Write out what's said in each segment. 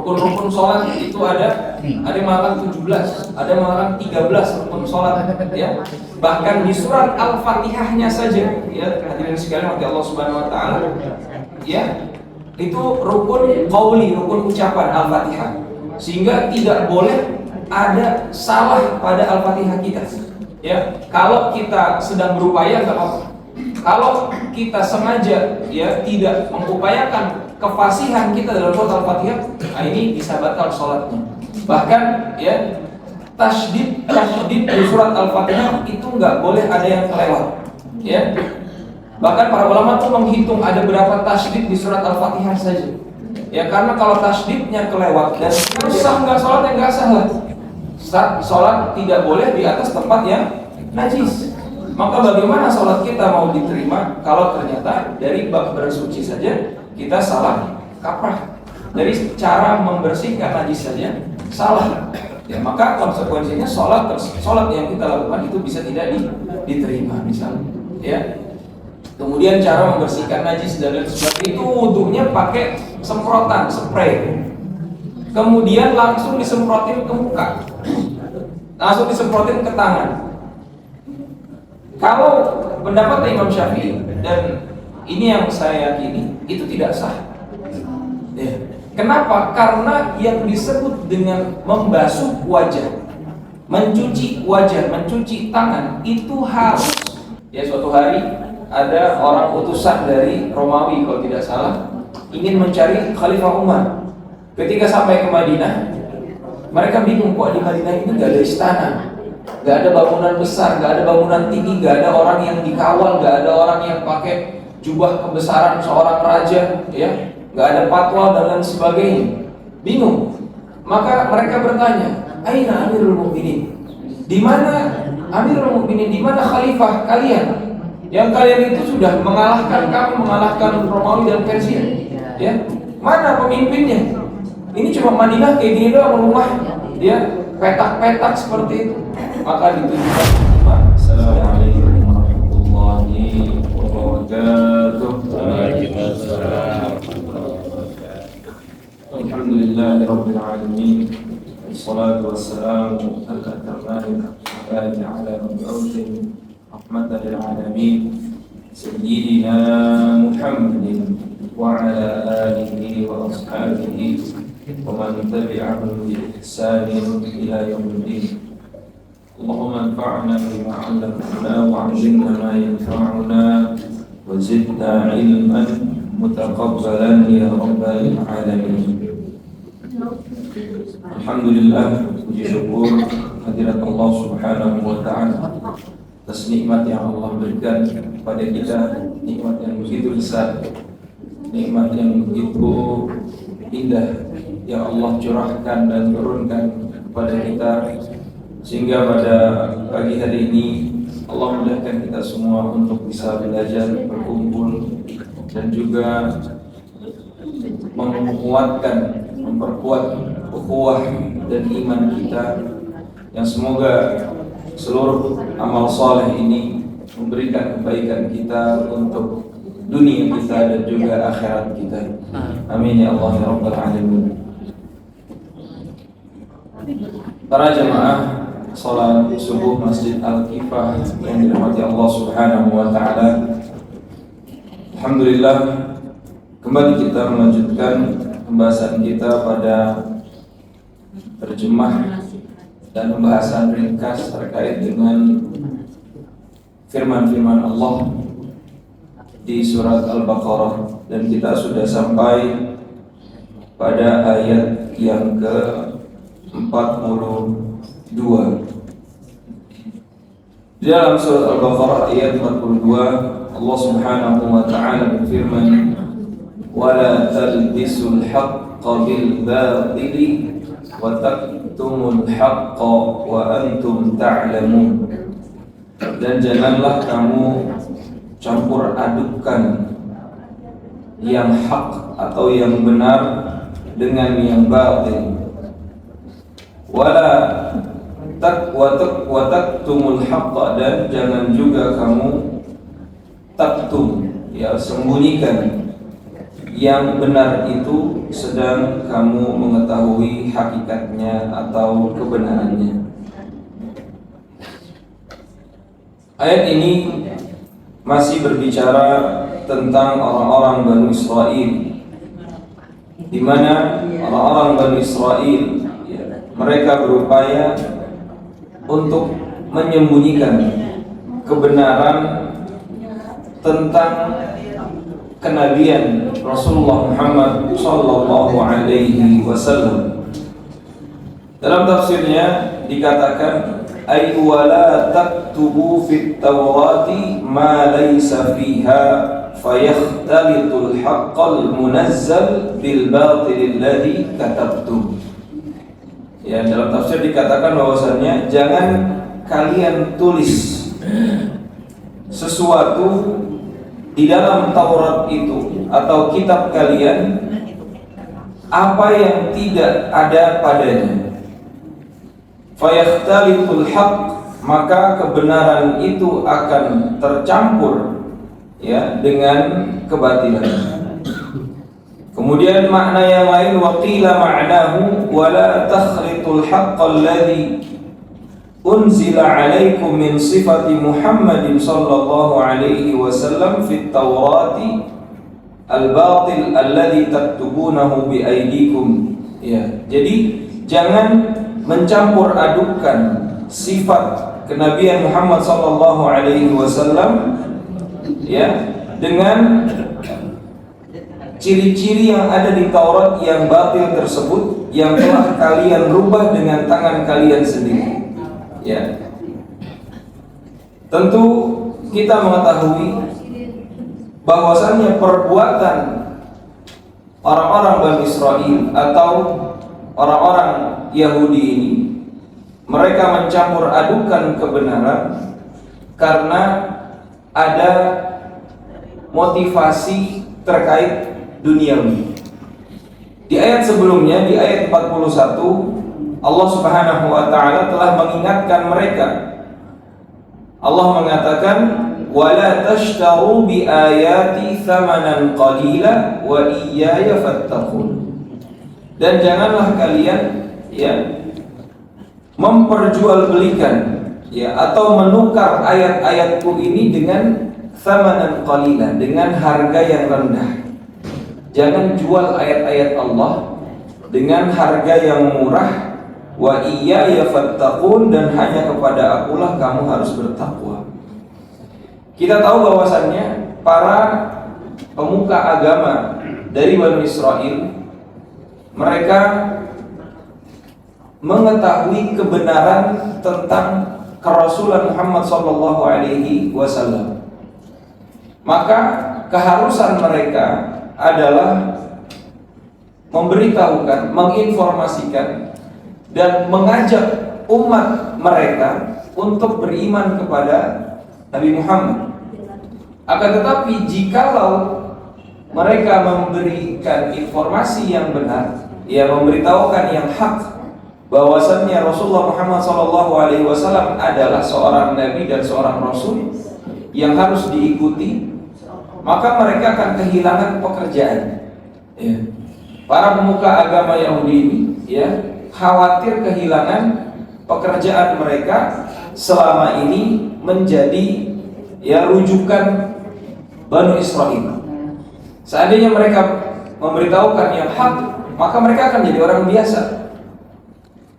Rukun-rukun sholat itu ada yang mengatakan 17, ada yang mengatakan 13 rukun sholat, ya. Bahkan di surat Al-Fatihahnya saja, ya, hadirin sekalian maka Allah Subhanahu wa taala, ya, itu rukun qauli, rukun ucapan Al-Fatihah. Sehingga tidak boleh ada salah pada Al-Fatihah kita. Ya, kalau kita sedang berupaya enggak apa-apa. Kalau kita sengaja ya tidak mengupayakan kefasihan kita dalam surat Al-Fatihah, ini bisa batal sholatnya. Bahkan ya tasydid di surat Al-Fatihah itu nggak boleh ada yang kelewat. Ya, bahkan para ulama tuh menghitung ada berapa tasydid di surat Al-Fatihah saja. Ya, karena kalau tasydidnya kelewat dan sah nggak sholatnya nggak sah lah. Sholat tidak boleh di atas tempat yang najis. Maka bagaimana sholat kita mau diterima kalau ternyata dari bab bersuci saja kita salah kaprah, dari cara membersihkan najis saja salah, ya maka konsekuensinya sholat yang kita lakukan itu bisa tidak diterima misalnya, ya. Kemudian cara membersihkan najis dan lain sebagainya itu wudunya pakai semprotan, spray, kemudian langsung disemprotin ke muka, langsung disemprotin ke tangan. Kalau pendapat Imam Syafi'i dan ini yang saya yakini itu tidak sah. Ya. Kenapa? Karena yang disebut dengan membasuh wajah, mencuci wajah, mencuci tangan itu harus. Ya, suatu hari ada orang utusan dari Romawi kalau tidak salah ingin mencari Khalifah Umar. Ketika sampai ke Madinah, mereka bingung kok di Madinah ini nggak ada istana. Gak ada bangunan besar, gak ada bangunan tinggi, gak ada orang yang dikawal, gak ada orang yang pakai jubah kebesaran seorang raja, ya, gak ada patwal dan lain sebagainya. Bingung. Maka mereka bertanya, "Aina Amirul Mukminin?" Di mana Amirul Mukminin? Di mana khalifah kalian? Yang kalian itu sudah mengalahkan kami, mengalahkan Romawi dan Persia. Ya, mana pemimpinnya? Ini cuma Madinah kayak gini doang rumah, ya, petak-petak seperti itu. Maka ditunjukkan. Assalamualaikum warahmatullahi wabarakatuh. Alhamdulillahirabbil alamin. Wassalatu wassalamu ala mab'utsin rahmatan lil alamin sayyidina Muhammadin wa ala alihi wa ashabihi wa man tabi'ahum bi ihsanin ila yaumiddin. Allahumma anfa'na bima 'allamtana wa 'allimna ma yanfa'una wa zidna 'ilman mutaqabbalan ya rabbal alamin. Alhamdulillah, puji syukur hadirat Allah Subhanahu wa ta'ala atas nikmat yang Allah berikan kepada kita, nikmat yang begitu besar, nikmat yang begitu indah yang Allah curahkan dan turunkan kepada kita, sehingga pada pagi hari ini Allah mudahkan kita semua untuk bisa belajar, berkumpul, dan juga menguatkan, memperkuat ukhuwah dan iman kita, yang semoga seluruh amal saleh ini memberikan kebaikan kita untuk dunia kita dan juga akhirat kita. Amin ya Allah ya rabbal alamin. Para jamaah salat subuh Masjid Al-Kifah yang dirahmati Allah Subhanahu wa taala. Alhamdulillah, kembali kita melanjutkan pembahasan kita pada terjemah dan pembahasan ringkas terkait dengan firman-firman Allah di surat Al-Baqarah, dan kita sudah sampai pada ayat yang ke-42. Di dalam surat Al-Baqarah ayat 42, Allah Subhanahu wa ta'ala berfirman, "Wala talbisul haqqa bil batili wa taktumul haqqa wa antum ta'lamun." Dan janganlah kamu campur adukkan yang hak atau yang benar dengan yang batil. Wala taktumul haqqa, dan jangan juga kamu taktum, ya, sembunyikan yang benar itu sedang kamu mengetahui hakikatnya atau kebenarannya. Ayat ini masih berbicara tentang orang-orang Bani Israel, di mana orang-orang Bani Israel mereka berupaya untuk menyembunyikan kebenaran tentang kenabian Rasulullah Muhammad sallallahu alaihi wasallam. Dalam tafsirnya dikatakan ay wala taktubu fit tawrati ma laysa fiha fayakhtalitul haqqal munazzal bil batil alladhi katabtum. Ya, dalam tafsir dikatakan bahwasannya jangan kalian tulis sesuatu di dalam Taurat itu atau kitab kalian apa yang tidak ada padanya. Fayakhtalitul haqq, maka kebenaran itu akan tercampur ya dengan kebatilan. Kemudian makna yang lain waqila ma'nahu wala takhritul haqqal ladzi unzila 'alaikum min sifati Muhammadin sallallahu alaihi wasallam fit Taurati al-batil alladzi taktubunahu bi aydikum. Ya, jadi jangan mencampur adukan sifat kenabian Muhammad sallallahu alaihi wasallam ya dengan ciri-ciri yang ada di Taurat yang batil tersebut yang telah kalian rubah dengan tangan kalian sendiri. Ya. Tentu kita mengetahui bahwasannya perbuatan orang-orang Bani Israel atau orang-orang Yahudi ini, mereka mencampur adukan kebenaran karena ada motivasi terkait duniawi. Di ayat sebelumnya, di ayat 41, Allah Subhanahu wa taala telah mengingatkan mereka. Allah mengatakan, "Wala tashtaru bi ayati thamanan qalila wa iyaya fattaqun." Dan janganlah kalian memperjualbelikan atau menukar ayat-ayatku ini dengan thamanan qalila, dengan harga yang rendah. Jangan jual ayat-ayat Allah dengan harga yang murah. Wa iyaya fattaqun, dan hanya kepada akulah kamu harus bertakwa. Kita tahu bahwasannya para pemuka agama dari Bani Israel, mereka mengetahui kebenaran tentang kerasulan Muhammad sallallahu alaihi wasallam. Maka keharusan mereka adalah memberitahukan, menginformasikan dan mengajak umat mereka untuk beriman kepada Nabi Muhammad. Akan tetapi jikalau mereka memberikan informasi yang benar, memberitahukan yang hak, bahwasannya Rasulullah Muhammad SAW adalah seorang nabi dan seorang rasul yang harus diikuti, maka mereka akan kehilangan pekerjaan. Para pemuka agama Yahudi ini khawatir kehilangan pekerjaan mereka selama ini menjadi rujukan Bani Israel. Seandainya mereka memberitahukan yang hak, maka mereka akan jadi orang biasa.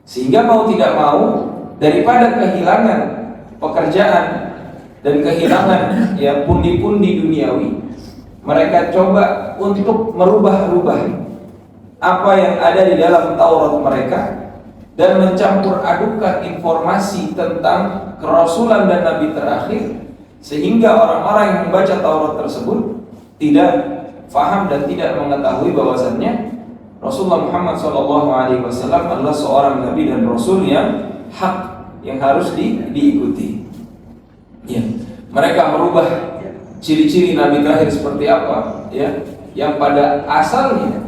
Sehingga mau tidak mau, daripada kehilangan pekerjaan dan kehilangan pundi-pundi duniawi, mereka coba untuk merubah-rubah apa yang ada di dalam Taurat mereka dan mencampur adukan informasi tentang kerasulan dan nabi terakhir, sehingga orang-orang yang membaca Taurat tersebut tidak faham dan tidak mengetahui bahwasannya Rasulullah Muhammad SAW adalah seorang nabi dan rasul yang hak, yang harus diikuti. Mereka merubah ciri-ciri nabi terakhir seperti apa, yang pada asalnya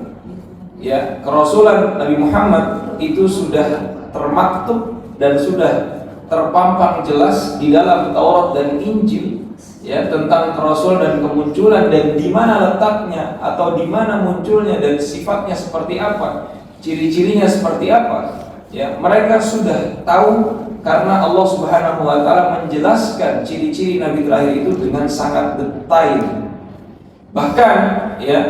kerasulan Nabi Muhammad itu sudah termaktub dan sudah terpampang jelas di dalam Taurat dan Injil ya tentang Rasul dan kemunculan dan di mana letaknya atau di mana munculnya dan sifatnya seperti apa, ciri-cirinya seperti apa, ya mereka sudah tahu karena Allah Subhanahu wa taala menjelaskan ciri-ciri nabi terakhir itu dengan sangat detail. Bahkan ya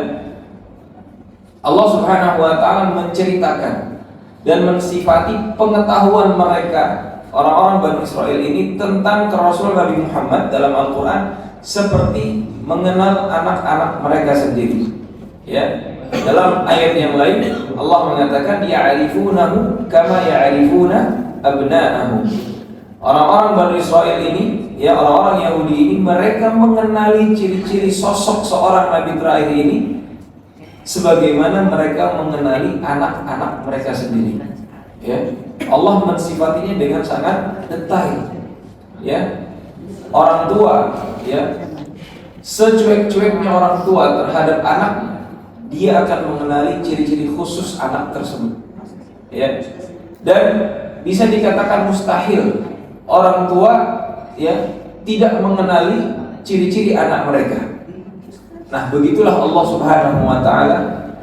Allah Subhanahu wa taala menceritakan dan mensifati pengetahuan mereka orang-orang Bani Israel ini tentang Rasul Nabi Muhammad dalam Al-Quran seperti mengenal anak-anak mereka sendiri. Ya, dalam ayat yang lain Allah mengatakan ya'rifunahu kama ya'rifuna abna'ahum. Orang-orang Bani Israel ini, ya orang-orang Yahudi ini, mereka mengenali ciri-ciri sosok seorang Nabi terakhir ini sebagaimana mereka mengenali anak-anak mereka sendiri. Ya, Allah mensifatinya dengan sangat detail. Ya, orang tua, ya, secuek-cueknya orang tua terhadap anaknya, dia akan mengenali ciri-ciri khusus anak tersebut. Ya, dan bisa dikatakan mustahil orang tua, ya, tidak mengenali ciri-ciri anak mereka. Nah, begitulah Allah Subhanahu wa taala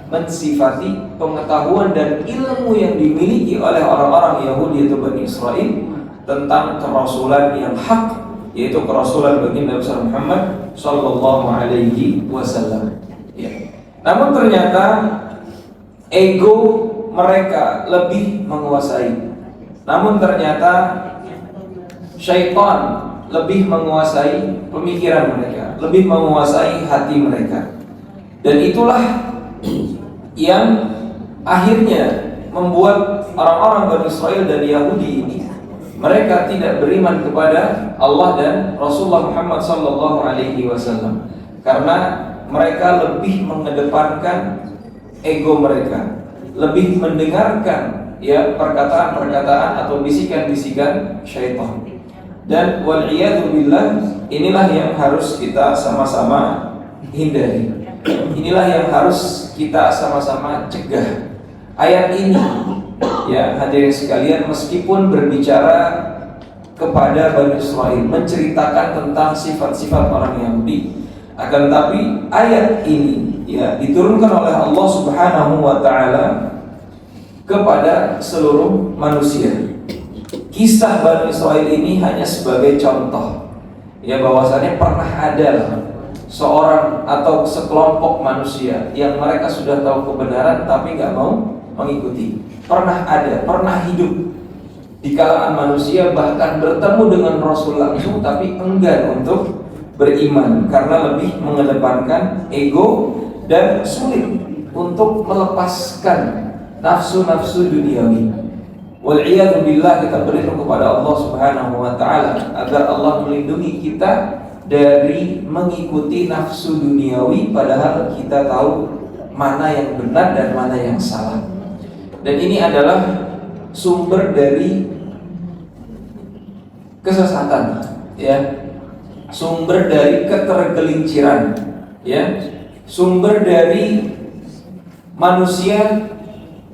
mensifati pengetahuan dan ilmu yang dimiliki oleh orang-orang Yahudi atau Bani Israel tentang kerasulan yang hak, yaitu kerasulan baginda besar Muhammad sallallahu alaihi wasallam. Ya. Namun ternyata ego mereka lebih menguasai. Namun ternyata syaitan lebih menguasai pemikiran mereka, lebih menguasai hati mereka. Dan itulah yang akhirnya membuat orang-orang Bani Israel dan Yahudi ini mereka tidak beriman kepada Allah dan Rasulullah Muhammad sallallahu alaihi wasallam karena mereka lebih mengedepankan ego mereka, lebih mendengarkan ya perkataan-perkataan atau bisikan-bisikan syaitan. Dan wal'iyadu billah, inilah yang harus kita sama-sama hindari. Inilah yang harus kita sama-sama cegah. Ayat ini, ya hadirin sekalian, meskipun berbicara kepada Bani Israel, menceritakan tentang sifat-sifat orang Yahudi, akan tapi ayat ini ya diturunkan oleh Allah Subhanahu wa taala kepada seluruh manusia. Kisah Bani Israel ini hanya sebagai contoh, ya bahwasannya pernah ada seorang atau sekelompok manusia yang mereka sudah tahu kebenaran tapi nggak mau mengikuti. Pernah ada, pernah hidup di kalangan manusia, bahkan bertemu dengan Rasul langsung tapi enggan untuk beriman karena lebih mengedepankan ego dan sulit untuk melepaskan nafsu-nafsu duniawi. Wal'iyadu billah, kita berlindung kepada Allah Subhanahu wa ta'ala agar Allah melindungi kita dari mengikuti nafsu duniawi padahal kita tahu mana yang benar dan mana yang salah. Dan ini adalah sumber dari kesesatan, ya, sumber dari ketergelinciran, ya, sumber dari manusia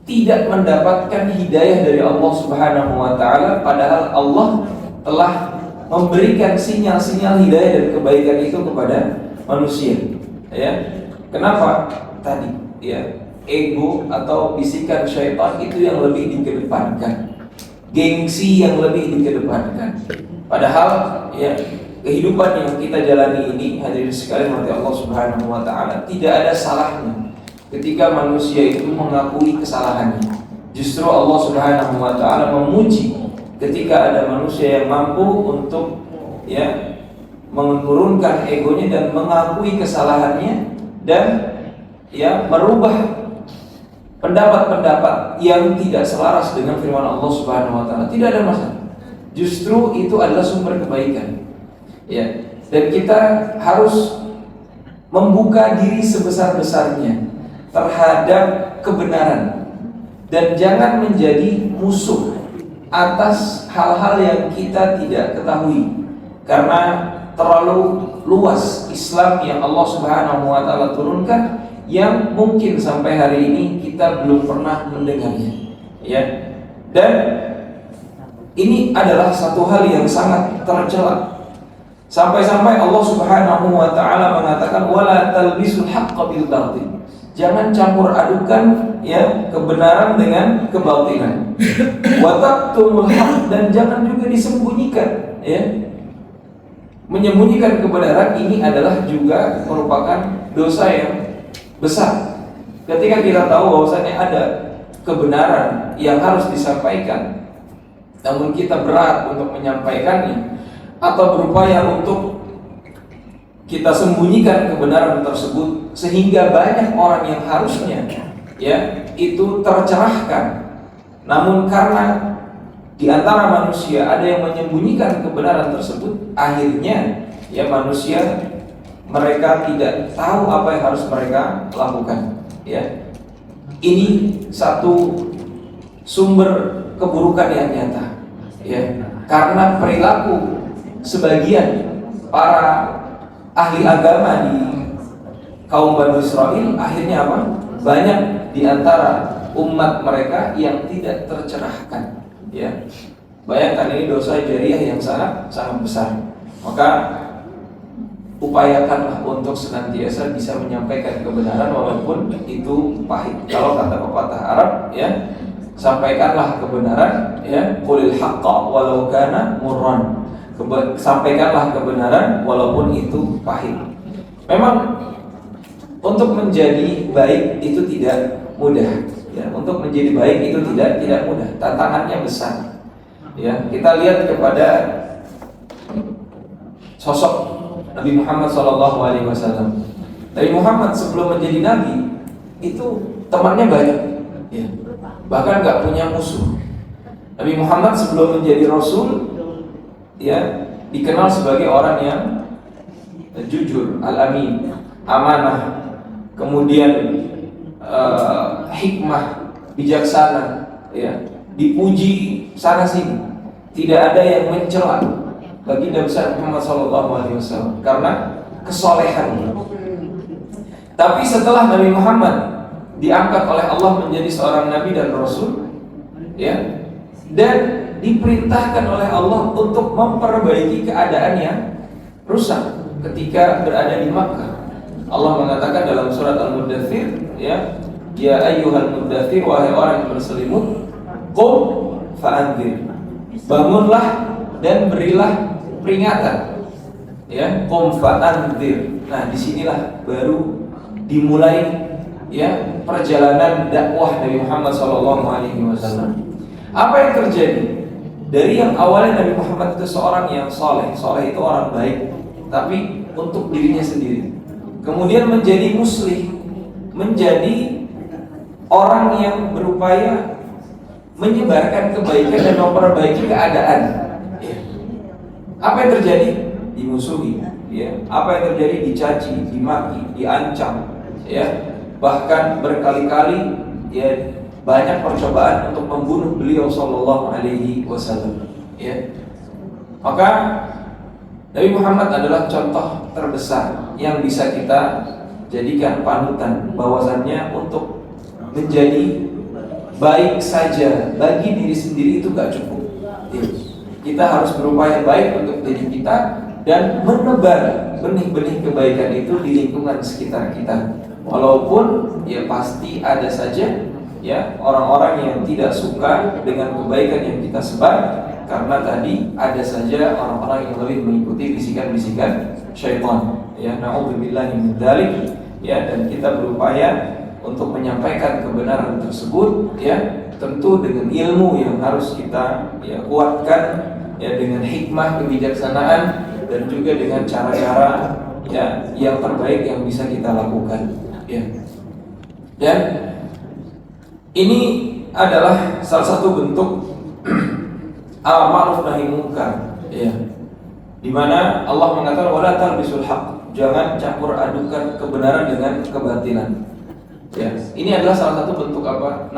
tidak mendapatkan hidayah dari Allah Subhanahu wa ta'ala padahal Allah telah memberikan sinyal-sinyal hidayah dan kebaikan itu kepada manusia. Ya, kenapa? Tadi, ya, ego atau bisikan syaitan itu yang lebih dikedepankan, gengsi yang lebih dikedepankan. Padahal, ya, kehidupan yang kita jalani ini, hadirin sekalian mati Allah Subhanahu wa ta'ala, tidak ada salahnya ketika manusia itu mengakui kesalahannya. Justru Allah Subhanahu wa ta'ala memuji ketika ada manusia yang mampu untuk ya menurunkan egonya dan mengakui kesalahannya dan ya merubah pendapat-pendapat yang tidak selaras dengan firman Allah Subhanahu wa ta'ala. Tidak ada masalah. Justru itu adalah sumber kebaikan. Ya, dan kita harus membuka diri sebesar-besarnya terhadap kebenaran dan jangan menjadi musuh atas hal-hal yang kita tidak ketahui karena terlalu luas Islam yang Allah Subhanahu wa ta'ala turunkan yang mungkin sampai hari ini kita belum pernah mendengarnya, ya. Dan ini adalah satu hal yang sangat tercela, Sampai-sampai Allah Subhanahu wa taala mengatakan wala talbisul haqqo bil batil. Jangan campur adukan ya kebenaran dengan kebatilan. Wa taqtumul haqq, dan jangan juga disembunyikan ya. Menyembunyikan kebenaran ini adalah juga merupakan dosa yang besar. Ketika kita tahu bahwasanya ada kebenaran yang harus disampaikan, namun kita berat untuk menyampaikannya atau berupaya untuk kita sembunyikan kebenaran tersebut sehingga banyak orang yang harusnya ya itu tercerahkan, namun karena di antara manusia ada yang menyembunyikan kebenaran tersebut, akhirnya ya manusia mereka tidak tahu apa yang harus mereka lakukan ya. Ini satu sumber keburukan yang nyata ya, karena perilaku sebagian para ahli agama di kaum Bani Israel, akhirnya apa? Banyak di antara umat mereka yang tidak tercerahkan ya. Bayangkan, ini dosa jariah yang sangat besar. Maka upayakanlah untuk senantiasa bisa menyampaikan kebenaran walaupun itu pahit. Kalau kata pepatah Arab ya, sampaikanlah kebenaran ya, qulil haqqa walau kana murran. Sampaikanlah kebenaran walaupun itu pahit. Memang untuk menjadi baik itu tidak mudah ya. Untuk menjadi baik itu tidak mudah. Tantangannya besar ya. Kita lihat kepada sosok Nabi Muhammad SAW. Nabi Muhammad sebelum menjadi nabi itu temannya banyak ya. Bahkan gak punya musuh. Nabi Muhammad sebelum menjadi rasul ya, dikenal sebagai orang yang jujur, al-amin, amanah, kemudian hikmah, bijaksana ya, dipuji sana sini, tidak ada yang mencela baginda besar Muhammad SAW karena kesolehannya. Tapi setelah Nabi Muhammad diangkat oleh Allah menjadi seorang nabi dan rasul ya, dan diperintahkan oleh Allah untuk memperbaiki keadaan yang rusak ketika berada di Makkah. Allah mengatakan dalam surat Al-Muddathir ya, ya ayyuhal muddathir, wahai orang yang berselimut, qum fa'andzir, bangunlah dan berilah peringatan ya, qum fa'andzir. Nah, disinilah baru dimulai ya perjalanan dakwah Nabi Muhammad SAW. Apa yang terjadi? Dari yang awalnya Nabi Muhammad itu seorang yang soleh itu orang baik, tapi untuk dirinya sendiri. Kemudian menjadi muslih, menjadi orang yang berupaya menyebarkan kebaikan dan memperbaiki keadaan. Apa yang terjadi? Dimusuhi. Ya. Apa yang terjadi? Dicaci, dimaki, diancam. Ya. Bahkan berkali-kali ya, banyak percobaan untuk membunuh beliau sallallahu alaihi wasallam ya. Maka Nabi Muhammad adalah contoh terbesar yang bisa kita jadikan panutan, bahwasannya untuk menjadi baik saja bagi diri sendiri itu gak cukup ya. Kita harus berupaya baik untuk diri kita dan menebar benih-benih kebaikan itu di lingkungan sekitar kita. Walaupun ya pasti ada saja ya orang-orang yang tidak suka dengan kebaikan yang kita sebar, karena tadi ada saja orang-orang yang lebih mengikuti bisikan-bisikan syaitan ya, na'udzubillahi min dzalik ya. Dan kita berupaya untuk menyampaikan kebenaran tersebut ya, tentu dengan ilmu yang harus kita ya kuatkan ya, dengan hikmah, kebijaksanaan, dan juga dengan cara-cara ya yang terbaik yang bisa kita lakukan ya. Dan ini adalah salah satu bentuk amar ma'ruf nahi munkar ya, di mana Allah mengatakan wala talbisul haqq, jangan campur adukan kebenaran dengan kebatilan ya. Ini adalah salah satu bentuk apa?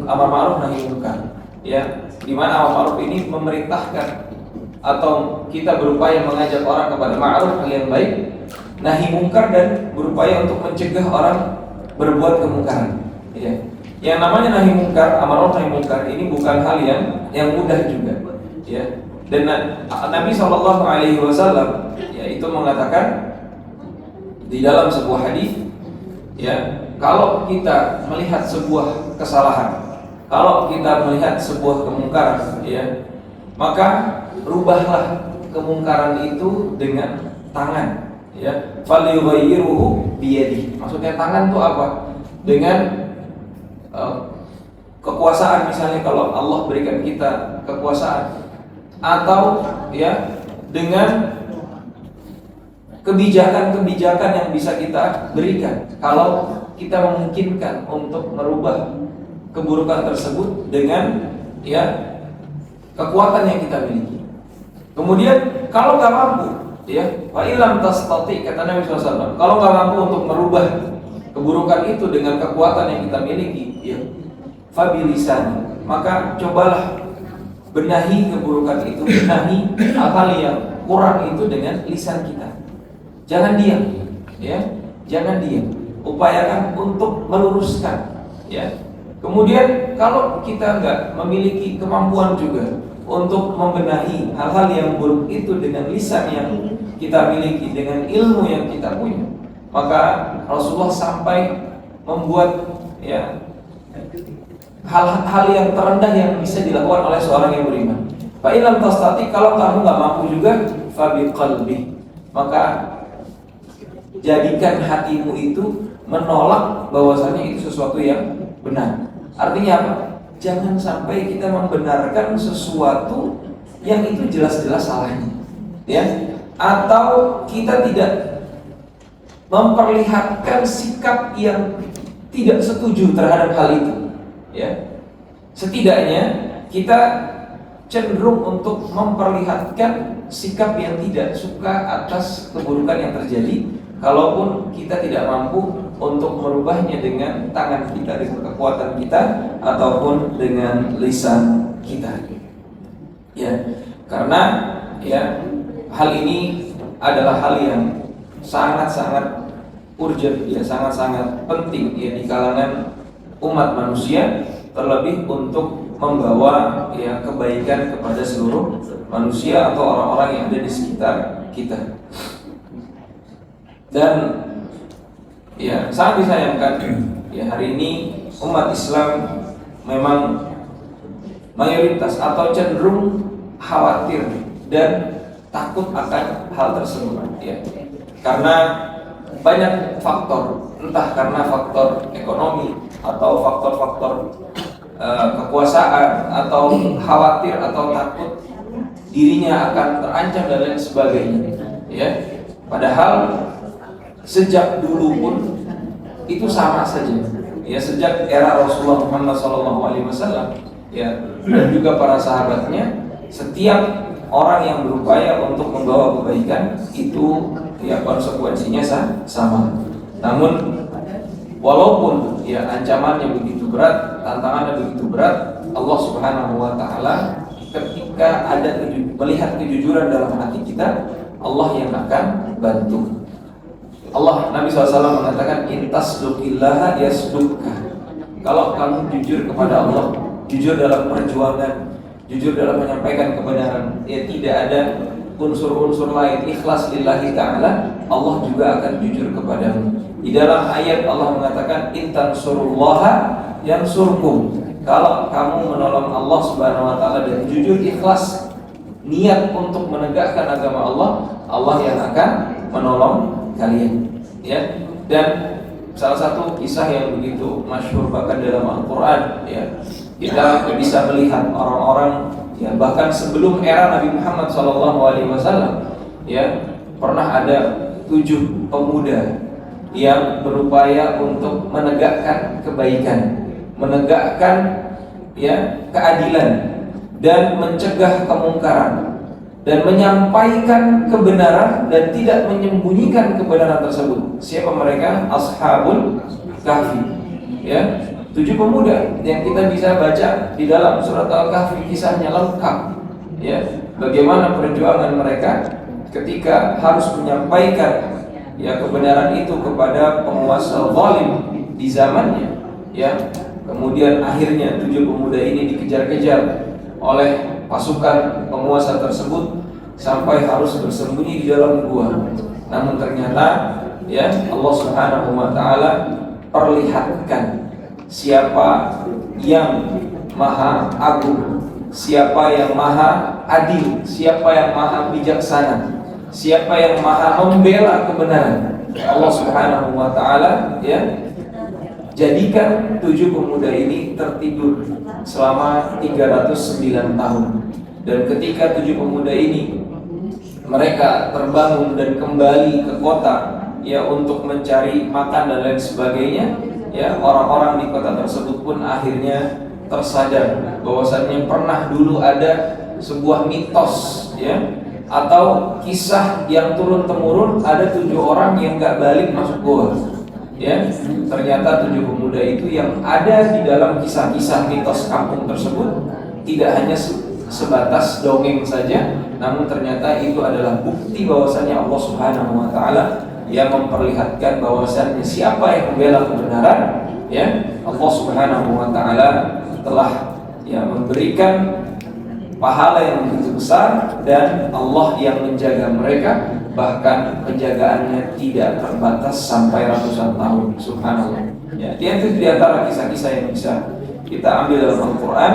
Amar ma'ruf nahi munkar ya, di mana amar ma'ruf ini memerintahkan atau kita berupaya mengajak orang kepada ma'ruf, hal yang baik, nahi munkar, dan berupaya untuk mencegah orang berbuat kemungkaran ya. Yang namanya nahi munkar, amar ma'ruf nahi munkar ini bukan hal yang mudah juga ya. Dan Nabi SAW ya, itu mengatakan di dalam sebuah hadis, ya, kalau kita melihat sebuah kesalahan, kalau kita melihat sebuah kemungkaran, ya, maka rubahlah kemungkaran itu dengan tangan, ya. Falyughayyiruhu biyadihi. Maksudnya tangan itu apa? Dengan kekuasaan, misalnya kalau Allah berikan kita kekuasaan, atau ya dengan kebijakan-kebijakan yang bisa kita berikan kalau kita memungkinkan untuk merubah keburukan tersebut dengan ya kekuatan yang kita miliki. Kemudian kalau nggak mampu, ya, wa illam tastati, kata Nabi SAW, kalau nggak mampu untuk merubah keburukan itu dengan kekuatan yang kita miliki, ya, fabilisan, maka cobalah benahi keburukan itu, benahi hal-hal yang kurang itu dengan lisan kita. Jangan diam, ya, jangan diam. Upayakan untuk meluruskan, ya. Kemudian kalau kita nggak memiliki kemampuan juga untuk membenahi hal-hal yang buruk itu dengan lisan yang kita miliki, dengan ilmu yang kita punya, maka Rasulullah sampai membuat ya hal-hal yang terendah yang bisa dilakukan oleh seorang yang beriman. Fa ilam tastati, kalau kamu nggak mampu juga, fa biqalbi, maka jadikan hatimu itu menolak bahwasanya itu sesuatu yang benar. Artinya apa? Jangan sampai kita membenarkan sesuatu yang itu jelas-jelas salahnya, ya. Atau kita tidak memperlihatkan sikap yang tidak setuju terhadap hal itu, ya. Setidaknya kita cenderung untuk memperlihatkan sikap yang tidak suka atas keburukan yang terjadi, kalaupun kita tidak mampu untuk merubahnya dengan tangan kita, dengan kekuatan kita, ataupun dengan lisan kita. Ya, karena ya hal ini adalah hal yang sangat-sangat urgent, ya, sangat-sangat penting, ya, di kalangan umat manusia, terlebih untuk membawa ya kebaikan kepada seluruh manusia atau orang-orang yang ada di sekitar kita. Dan ya sangat disayangkan, ya, hari ini umat Islam memang mayoritas atau cenderung khawatir dan takut akan hal tersebut, ya, karena banyak faktor, entah karena faktor ekonomi atau faktor-faktor kekuasaan, atau khawatir atau takut dirinya akan terancam dan lain sebagainya, ya. Padahal sejak dulu pun itu sama saja, ya, sejak era Rasulullah Muhammad SAW, ya, dan juga para sahabatnya, setiap orang yang berupaya untuk membawa kebaikan itu ya konsekuensinya sama. Namun walaupun ya ancamannya begitu berat, tantangannya begitu berat, Allah Subhanahu wa taala ketika ada melihat kejujuran dalam hati kita, Allah yang akan bantu. Nabi SAW mengatakan, intasduqillaha yasduqka. Kalau kamu jujur kepada Allah, jujur dalam perjuangan, jujur dalam menyampaikan kebenaran, ya, tidak ada unsur-unsur lain, ikhlas lillahi ta'ala, Allah juga akan jujur kepadamu. Di dalam ayat Allah mengatakan, intansurullaha yansurkum. Kalau kamu menolong Allah Subhanahu wa taala dan jujur ikhlas niat untuk menegakkan agama Allah, Allah yang akan menolong kalian, ya. Dan salah satu kisah yang begitu masyhur bahkan dalam Al-Qur'an, ya, kita bisa melihat orang-orang, ya, bahkan sebelum era Nabi Muhammad SAW, ya, pernah ada 7 pemuda yang berupaya untuk menegakkan kebaikan, menegakkan ya keadilan, dan mencegah kemungkaran, dan menyampaikan kebenaran dan tidak menyembunyikan kebenaran tersebut. Siapa mereka? Ashabul Kahfi, ya, 7 pemuda yang kita bisa baca di dalam surat Al-Kahfi, kisahnya lengkap, ya, bagaimana perjuangan mereka ketika harus menyampaikan ya kebenaran itu kepada penguasa zalim di zamannya, ya. Kemudian akhirnya 7 pemuda ini dikejar-kejar oleh pasukan penguasa tersebut, sampai harus bersembunyi di dalam gua. Namun ternyata ya Allah Subhanahu wa taala perlihatkan siapa yang maha agung, siapa yang maha adil, siapa yang maha bijaksana, siapa yang maha membela kebenaran. Allah Subhanahu wa taala ya jadikan 7 pemuda ini tertidur selama 309 tahun. Dan ketika 7 pemuda ini mereka terbangun dan kembali ke kota ya untuk mencari makan dan lain sebagainya, ya orang-orang di kota tersebut pun akhirnya tersadar bahwasannya pernah dulu ada sebuah mitos ya atau kisah yang turun temurun, ada 7 orang yang gak balik masuk gua. Ya, ternyata 7 pemuda itu yang ada di dalam kisah-kisah mitos kampung tersebut tidak hanya sebatas dongeng saja, namun ternyata itu adalah bukti bahwasannya Allah Subhanahu wa taala yang memperlihatkan bahwasannya siapa yang membela kebenaran, ya Allah Subhanahu wa taala telah ya memberikan pahala yang begitu besar, dan Allah yang menjaga mereka, bahkan penjagaannya tidak terbatas sampai ratusan tahun. Subhanallah. Ya, itu di antara kisah-kisah yang bisa kita ambil dalam Al-Quran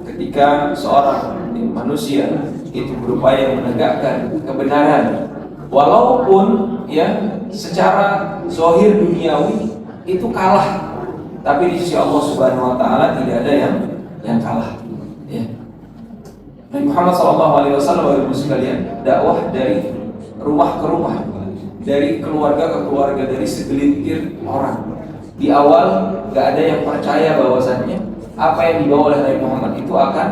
ketika seorang manusia itu berupaya menegakkan kebenaran, walaupun ya secara zahir duniawi itu kalah, tapi di sisi Allah Subhanahu wa taala tidak ada yang kalah. Ya. Nabi Muhammad SAW sekalian dakwah dari rumah ke rumah, dari keluarga ke keluarga, dari segelintir orang. Di awal gak ada yang percaya bahwasannya apa yang dibawa oleh Nabi Muhammad itu akan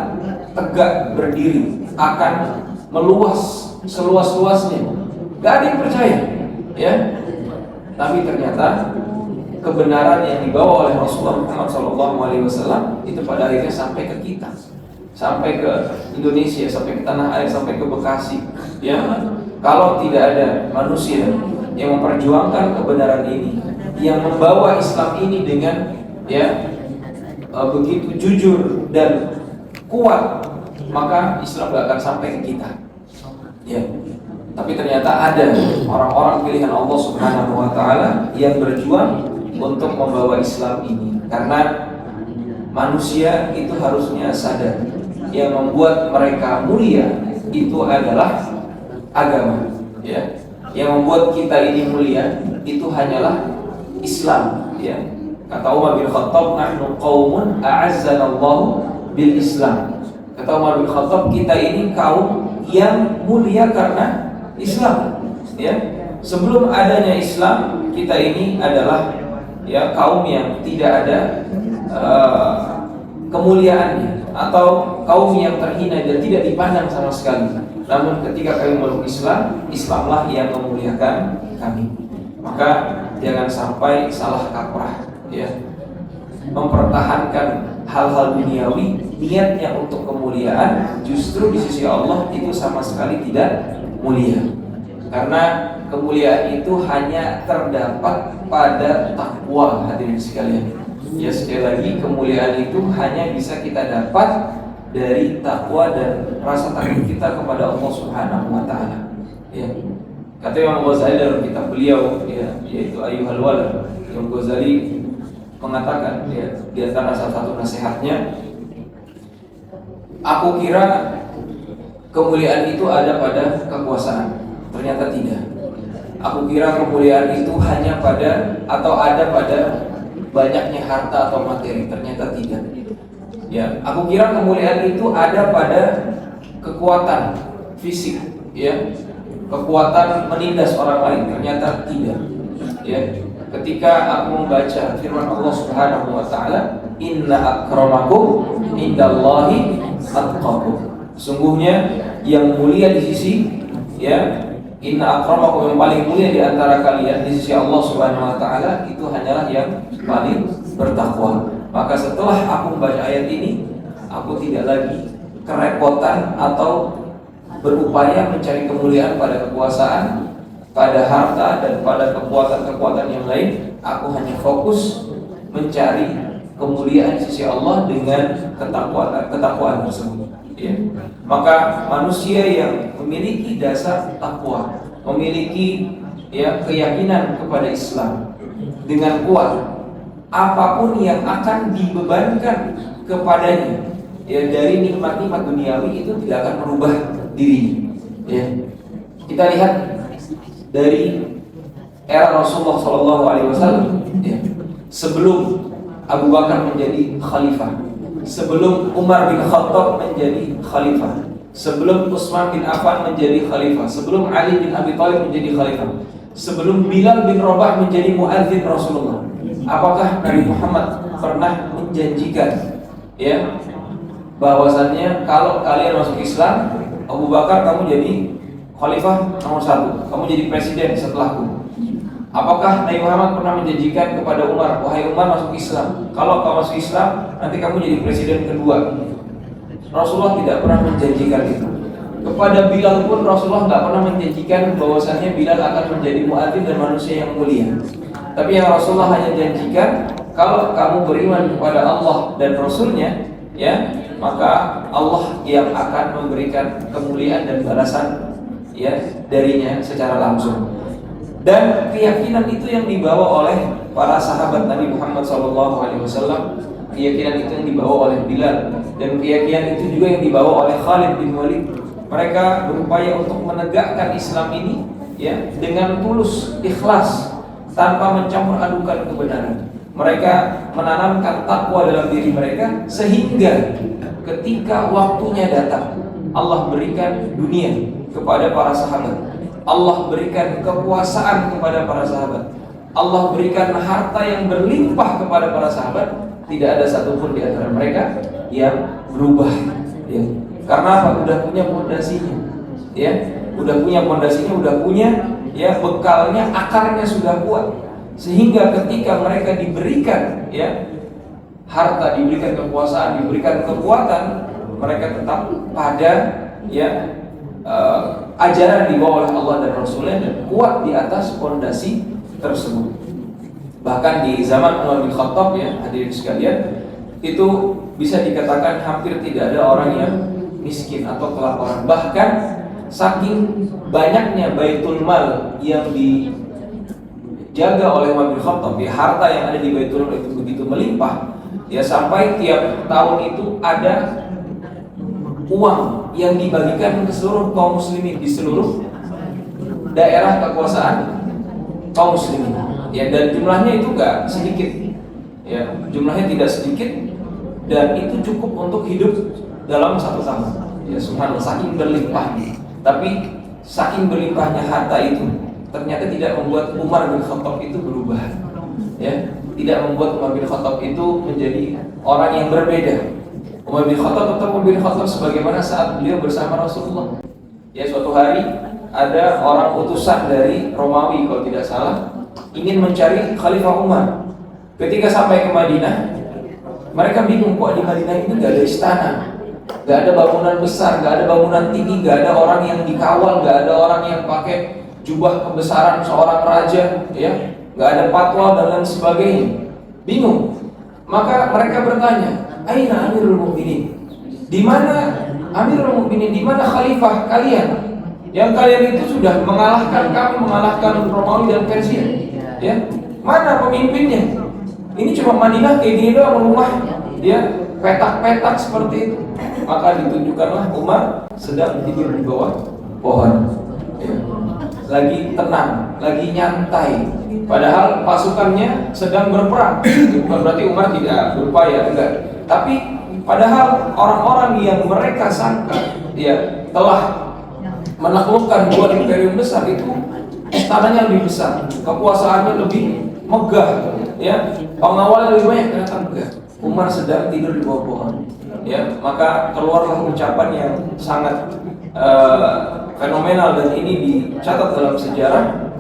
tegak berdiri, akan meluas seluas-luasnya. Gak ada yang percaya, ya. Tapi ternyata kebenaran yang dibawa oleh Rasulullah Muhammad SAW itu pada akhirnya sampai ke kita, sampai ke Indonesia, sampai ke tanah air, sampai ke Bekasi. Ya, kalau tidak ada manusia yang memperjuangkan kebenaran ini, yang membawa Islam ini dengan ya begitu jujur dan kuat, maka Islam gak akan sampai ke kita. Ya, tapi ternyata ada orang-orang pilihan Allah Subhanahu wa taala yang berjuang untuk membawa Islam ini, karena manusia itu harusnya sadar yang membuat mereka mulia itu adalah agama, ya. Yang membuat kita ini mulia itu hanyalah Islam, ya. Kata Umar bin Khattab, nahnu qaumun a'azzanallahu bil Islam. Kata Umar bin Khattab, kita ini kaum yang mulia karena Islam, ya. Sebelum adanya Islam, kita ini adalah ya kaum yang tidak ada kemuliaannya, atau kaum yang terhina dan tidak dipandang sama sekali. Namun ketika kami meluk Islam, Islamlah yang memuliakan kami. Maka jangan sampai salah kaprah, ya, mempertahankan hal-hal duniawi, niatnya untuk kemuliaan, justru di sisi Allah itu sama sekali tidak mulia. Karena kemuliaan itu hanya terdapat pada takwa, hadirin sekalian. Ya, sekali lagi, kemuliaan itu hanya bisa kita dapat dari takwa dan rasa takut kita kepada Allah Subhanahu wa taala. Ya. Kata Imam Ghazali dalam kitab beliau, ya, yaitu Ayyuhal Walad, Imam Ghazali mengatakan, ya, di antara salah satu nasihatnya, aku kira kemuliaan itu ada pada kekuasaan, ternyata tidak. Aku kira kemuliaan itu hanya pada atau ada pada banyaknya harta atau materi, ternyata tidak. Ya, aku kira kemuliaan itu ada pada kekuatan fisik, ya, kekuatan menindas orang lain, ternyata tidak. Ya, ketika aku membaca firman Allah Subhanahu wa taala, inna akramakum indallahi atqakum. Sungguhnya yang mulia di sisi, ya, inna akramakum, yang paling mulia di antara kalian di sisi Allah Subhanahu wa taala itu hanyalah yang paling bertakwa. Maka setelah aku membaca ayat ini, aku tidak lagi kerepotan atau berupaya mencari kemuliaan pada kekuasaan, pada harta, dan pada kekuatan-kekuatan yang lain. Aku hanya fokus mencari kemuliaan di sisi Allah dengan ketakwaan tersebut. Ya. Maka manusia yang memiliki dasar takwa, memiliki keyakinan kepada Islam dengan kuat, apapun yang akan dibebankan kepadanya dari nikmat-nikmat duniawi itu tidak akan merubah dirinya. Ya. Kita lihat dari era Rasulullah SAW, sebelum Abu Bakar menjadi khalifah, sebelum Umar bin Khattab menjadi khalifah, sebelum Utsman bin Affan menjadi khalifah, sebelum Ali bin Abi Thalib menjadi khalifah, sebelum Bilal bin Rabah menjadi muadzin Rasulullah, apakah Nabi Muhammad pernah menjanjikan bahwasannya kalau kalian masuk Islam, Abu Bakar kamu jadi khalifah nomor 1, kamu jadi presiden setelahku? Apakah Nabi Muhammad pernah menjanjikan kepada Umar, wahai Umar masuk Islam, kalau kamu masuk Islam nanti kamu jadi presiden kedua? Rasulullah tidak pernah menjanjikan itu. Kepada Bilal pun Rasulullah tidak pernah menjanjikan bahwasannya Bilal akan menjadi muadzin dan manusia yang mulia. Tapi yang Rasulullah hanya janjikan, kalau kamu beriman kepada Allah dan Rasulnya, maka Allah yang akan memberikan kemuliaan dan balasan darinya secara langsung. Dan keyakinan itu yang dibawa oleh para sahabat Nabi Muhammad SAW, keyakinan itu yang dibawa oleh Bilal, dan keyakinan itu juga yang dibawa oleh Khalid bin Walid. Mereka berupaya untuk menegakkan Islam ini dengan tulus, ikhlas, tanpa mencampur adukan kebenaran. Mereka menanamkan takwa dalam diri mereka, sehingga ketika waktunya datang, Allah berikan dunia kepada para sahabat, Allah berikan kekuasaan kepada para sahabat, Allah berikan harta yang berlimpah kepada para sahabat. Tidak ada satupun di antara mereka yang berubah. Karena apa? Udah punya fondasinya. Udah punya fondasinya, udah punya bekalnya, akarnya sudah kuat. Sehingga ketika mereka diberikan harta, diberikan kekuasaan, diberikan kekuatan, mereka tetap pada ajaran dibawa oleh Allah dan Rasulnya, dan kuat di atas fondasi tersebut. Bahkan di zaman Umar bin Khattab, hadirin sekalian, itu bisa dikatakan hampir tidak ada orang yang miskin atau kelaparan. Bahkan saking banyaknya baitul mal yang dijaga oleh Umar bin Khattab, harta yang ada di baitul mal itu begitu melimpah, sampai tiap tahun itu ada uang yang dibagikan ke seluruh kaum muslimin di seluruh daerah kekuasaan kaum muslimin. Dan jumlahnya itu enggak sedikit. Jumlahnya tidak sedikit, dan itu cukup untuk hidup dalam satu tahun. Subhanallah, saking berlimpahnya. Tapi saking berlimpahnya harta itu ternyata tidak membuat Umar bin Khattab itu berubah. Tidak membuat Umar bin Khattab itu menjadi orang yang berbeda. Umar bin Khattab tetap Umar bin Khattab sebagaimana saat beliau bersama Rasulullah. Suatu hari ada orang utusan dari Romawi kalau tidak salah ingin mencari Khalifah Umar. Ketika sampai ke Madinah, mereka bingung, kok di Madinah ini nggak ada istana, nggak ada bangunan besar, nggak ada bangunan tinggi, nggak ada orang yang dikawal, nggak ada orang yang pakai jubah kebesaran seorang raja, nggak ada patwal dan lain sebagainya. Bingung. Maka mereka bertanya, aina Amirul Mukminin? Di mana Amirul Mukminin? Di mana khalifah kalian? Yang kalian itu sudah mengalahkan kami, mengalahkan Romawi dan Persia. Mana pemimpinnya? Ini cuma Madinah kayak gini doang rumah, petak-petak seperti itu. Maka ditunjukkanlah Umar sedang tidur di bawah pohon, lagi tenang, lagi nyantai. Padahal pasukannya sedang berperang. Bukan berarti Umar tidak berupaya, enggak. Tapi padahal orang-orang yang mereka sangka telah menaklukkan dua imperium besar itu, istananya lebih besar, kekuasaannya lebih megah, pengawalnya lebih banyak, ternyata enggak. Umar sedang tidur di bawah pohon. Maka keluarlah ucapan yang sangat fenomenal, dan ini dicatat dalam sejarah.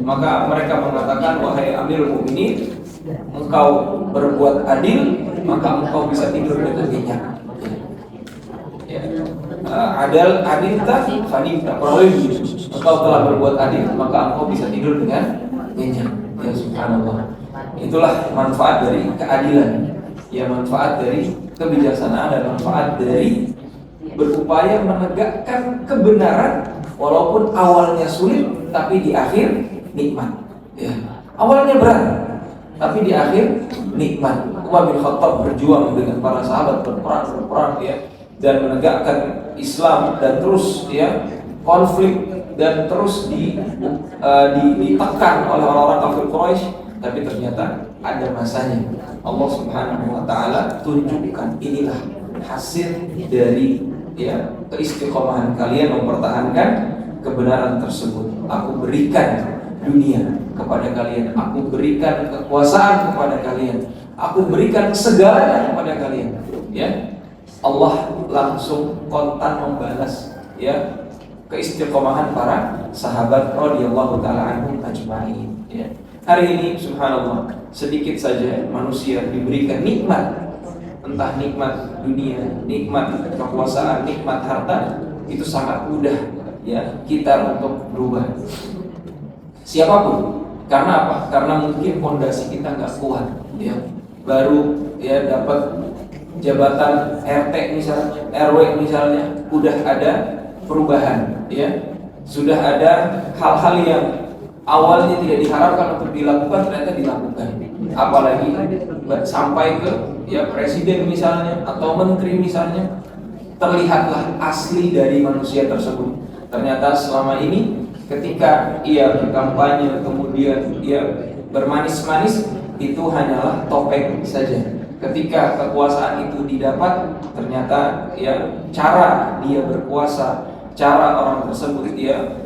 Maka mereka mengatakan, wahai Amirul Mukminin, engkau berbuat adil, maka engkau bisa tidur dengan nyenyak. Adilta fanimta, engkau telah berbuat adil, maka engkau bisa tidur dengan nyenyak. Subhanallah. Itulah manfaat dari keadilan, ya, manfaat dari kebijaksanaan dan manfaat dari berupaya menegakkan kebenaran walaupun awalnya sulit tapi di akhir nikmat. Ya. Awalnya berat tapi di akhir nikmat. Umar bin Khattab berjuang dengan para sahabat, berperang ya, dan menegakkan Islam, dan terus ya konflik dan terus ditekan oleh orang-orang kafir Quraisy, tapi ternyata ada masanya. Allah Subhanahu wa taala tunjukkan inilah hasil dari ya keistiqomahan kalian mempertahankan kebenaran tersebut. Aku berikan dunia kepada kalian, aku berikan kekuasaan kepada kalian, aku berikan segalanya kepada kalian. Ya, Allah langsung kontan membalas ya keistiqomahan para sahabat radhiyallahu taala anhum ajma'in. Ya. Hari ini subhanallah sedikit saja manusia diberikan nikmat, entah nikmat dunia, nikmat kekuasaan, nikmat harta, itu sangat mudah ya kita untuk berubah. Siapapun, karena apa? Karena mungkin fondasi kita nggak kuat, ya. Baru ya dapat jabatan RT misalnya, RW misalnya, udah ada perubahan, ya. Sudah ada hal-hal yang awalnya tidak diharapkan untuk dilakukan, ternyata dilakukan. Apalagi sampai ke ya presiden misalnya atau menteri misalnya, terlihatlah asli dari manusia tersebut. Ternyata selama ini ketika ia berkampanye, kemudian ia bermanis-manis, itu hanyalah topeng saja. Ketika kekuasaan itu didapat, ternyata ya cara dia berkuasa, cara orang tersebut dia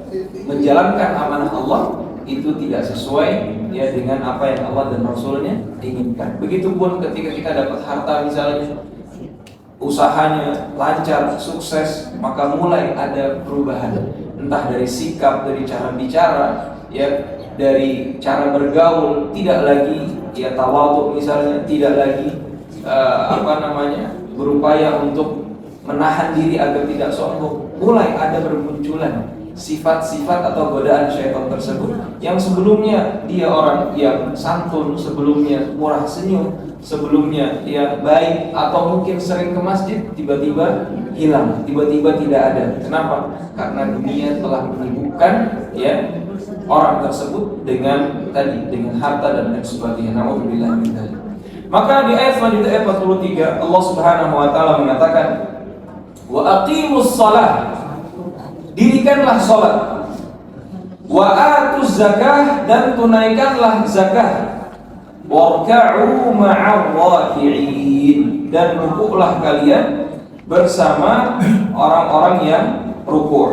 menjalankan amanah Allah itu tidak sesuai ya dengan apa yang Allah dan Rasulnya inginkan. Begitupun ketika kita dapat harta misalnya, usahanya lancar, sukses, maka mulai ada perubahan. Entah dari sikap, dari cara bicara, ya, dari cara bergaul, tidak lagi ya tawadhu misalnya, tidak lagi berupaya untuk menahan diri agar tidak sombong. Mulai ada bermunculan sifat-sifat atau godaan syaitan tersebut yang sebelumnya dia orang yang santun, sebelumnya murah senyum, sebelumnya dia baik atau mungkin sering ke masjid, tiba-tiba hilang, tiba-tiba tidak ada. Kenapa? Karena dunia telah menyibukkan ya orang tersebut dengan harta dan lain sebagainya. Nauzubillah min dzalik. Maka di ayat selanjutnya ayat 43 Allah Subhanahu wa taala mengatakan, wa aqimus shalah, dirikanlah salat, wa atuz zakah, dan tunaikanlah zakah, warka'u ma'ar raki'in, dan rukuklah kalian bersama orang-orang yang rukuk.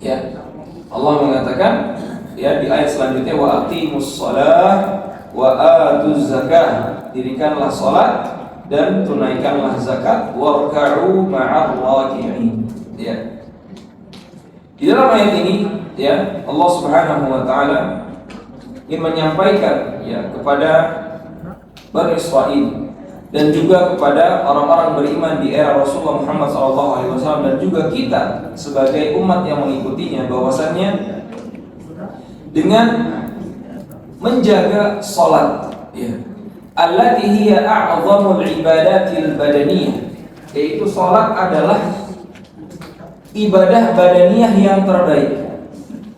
Ya, Allah mengatakan ya di ayat selanjutnya, wa aqimus shalah wa atuz zakah, dirikanlah salat dan tunaikanlah zakat, warka'u ma'ar raki'in. Ya. Di dalam ayat ini ya Allah Subhanahu wa taala ingin menyampaikan ya kepada Bani Israil dan juga kepada orang-orang beriman di era Rasulullah Muhammad SAW dan juga kita sebagai umat yang mengikutinya, bahwasannya dengan menjaga salat ya, allati hiya a'zamul ibadatil badaniyah, yaitu salat adalah ibadah badaniyah yang terbaik,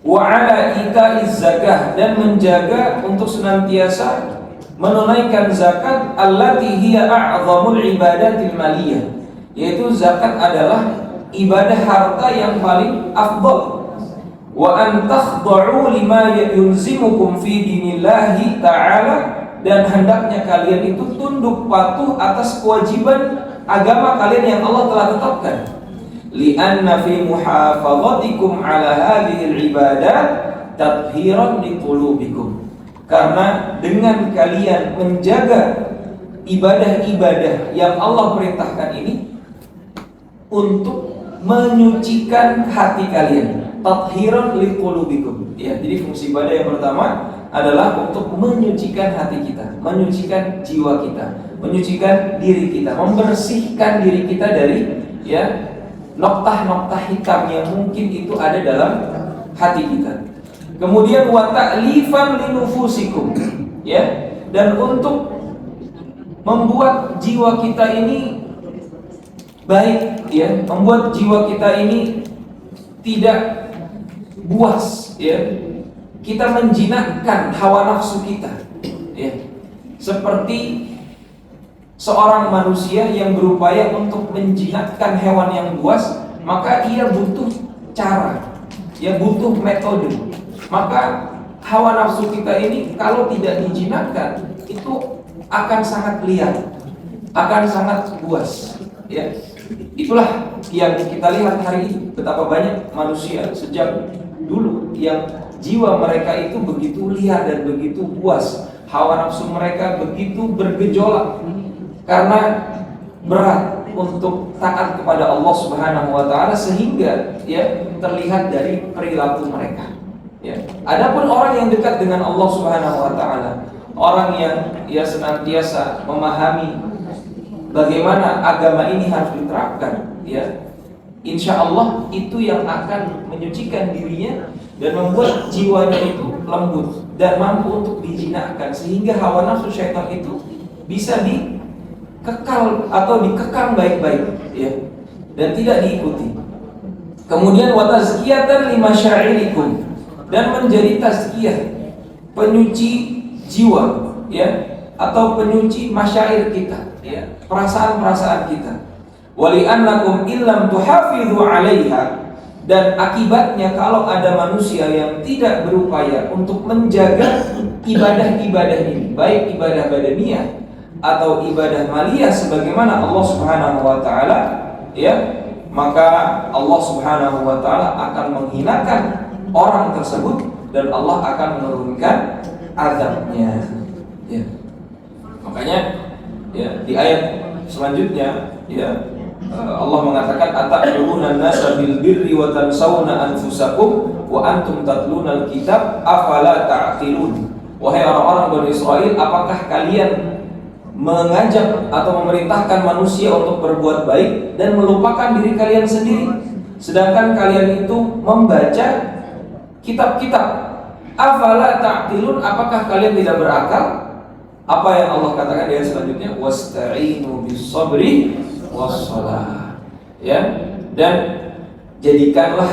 wa ala itaiz zakah, dan menjaga untuk senantiasa menunaikan zakat, allati hiya a'zamul ibadatil maliyah, yaitu zakat adalah ibadah harta yang paling afdal. Wa an takhda'u lima yunzimukum fi dinillahi ta'ala, dan hendaknya kalian itu tunduk patuh atas kewajiban agama kalian yang Allah telah tetapkan. Li'anna fi muhafazatikum ala hadhihi al-ibadat tadhiran liqulubikum, karena dengan kalian menjaga ibadah-ibadah yang Allah perintahkan ini untuk menyucikan hati kalian, tadhiran liqulubikum. Ya, jadi fungsi ibadah yang pertama adalah untuk menyucikan hati kita, menyucikan jiwa kita, menyucikan diri kita, membersihkan diri kita dari ya noktah-noktah hitam yang mungkin itu ada dalam hati kita. Kemudian wa ta'lifan linufusikum, ya, dan untuk membuat jiwa kita ini baik, ya, membuat jiwa kita ini tidak buas, ya, kita menjinakkan hawa nafsu kita, ya, seperti seorang manusia yang berupaya untuk menjinakkan hewan yang buas, maka ia butuh cara, ia butuh metode. Maka hawa nafsu kita ini kalau tidak dijinakkan itu akan sangat liar, akan sangat buas, ya. Itulah yang kita lihat hari ini, betapa banyak manusia sejak dulu yang jiwa mereka itu begitu liar dan begitu buas, hawa nafsu mereka begitu bergejolak karena berat untuk taat kepada Allah Subhanahu wa taala, sehingga ya terlihat dari perilaku mereka. Ya. Adapun orang yang dekat dengan Allah Subhanahu wa taala, orang yang ia senantiasa memahami bagaimana agama ini harus diterapkan, ya, insya Allah itu yang akan menyucikan dirinya dan membuat jiwanya itu lembut dan mampu untuk dijinakkan, sehingga hawa nafsu syaitan itu bisa dikekal atau dikekang baik-baik, ya, dan tidak diikuti. Kemudian wa tazkiyatan limasyairikum, dan menjadi tazkiyah, penyuci jiwa, ya, atau penyuci masyair kita, ya, perasaan-perasaan kita. Wali'annakum illam tuhafidhu 'alaiha, dan akibatnya kalau ada manusia yang tidak berupaya untuk menjaga ibadah-ibadah ini, baik ibadah badaniyah atau ibadah maliyah sebagaimana Allah Subhanahu wa taala, ya, maka Allah Subhanahu wa taala akan menghinakan orang tersebut dan Allah akan menurunkan azabnya, ya. Makanya, ya, di ayat selanjutnya, ya, Allah mengatakan ata'muruna an-nasa bil birri wa tansawna anfusakum wa antum tatluna al-kitab afala ta'qilun. Wahai orang-orang Bani Israel, apakah kalian mengajak atau memerintahkan manusia untuk berbuat baik dan melupakan diri kalian sendiri, sedangkan kalian itu membaca kitab-kitab? Afala ta'qilun, apakah kalian tidak berakal? Apa yang Allah katakan di ayat selanjutnya? Wasta'inu bis-sabri was-shalah. Ya, dan jadikanlah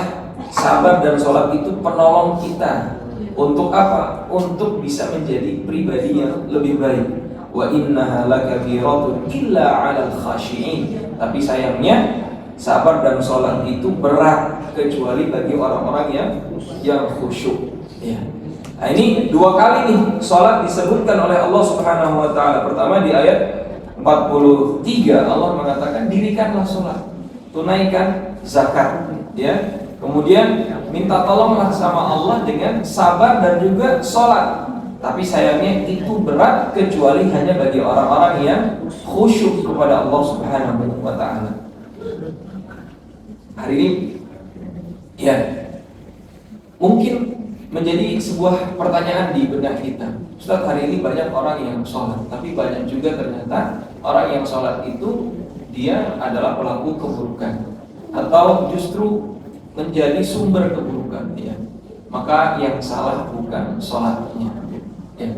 sabar dan sholat itu penolong kita. Untuk apa? Untuk bisa menjadi pribadi yang lebih baik. Wa innaha lakabiratun illa 'alal khashi'in. Tapi sayangnya sabar dan sholat itu berat kecuali bagi orang-orang yang khusyuk. Ya. Nah, ini dua kali nih sholat disebutkan oleh Allah Subhanahu wa taala. Pertama di ayat 43 Allah mengatakan dirikanlah sholat, tunaikan zakat, ya. Kemudian minta tolonglah sama Allah dengan sabar dan juga sholat. Tapi sayangnya itu berat kecuali hanya bagi orang-orang yang khusyuk kepada Allah Subhanahu wa taala. Hari ini, ya, mungkin menjadi sebuah pertanyaan di benak kita. Ustaz, hari ini banyak orang yang sholat, tapi banyak juga ternyata orang yang sholat itu dia adalah pelaku keburukan atau justru menjadi sumber keburukan, ya. Maka yang salah bukan sholatnya, ya.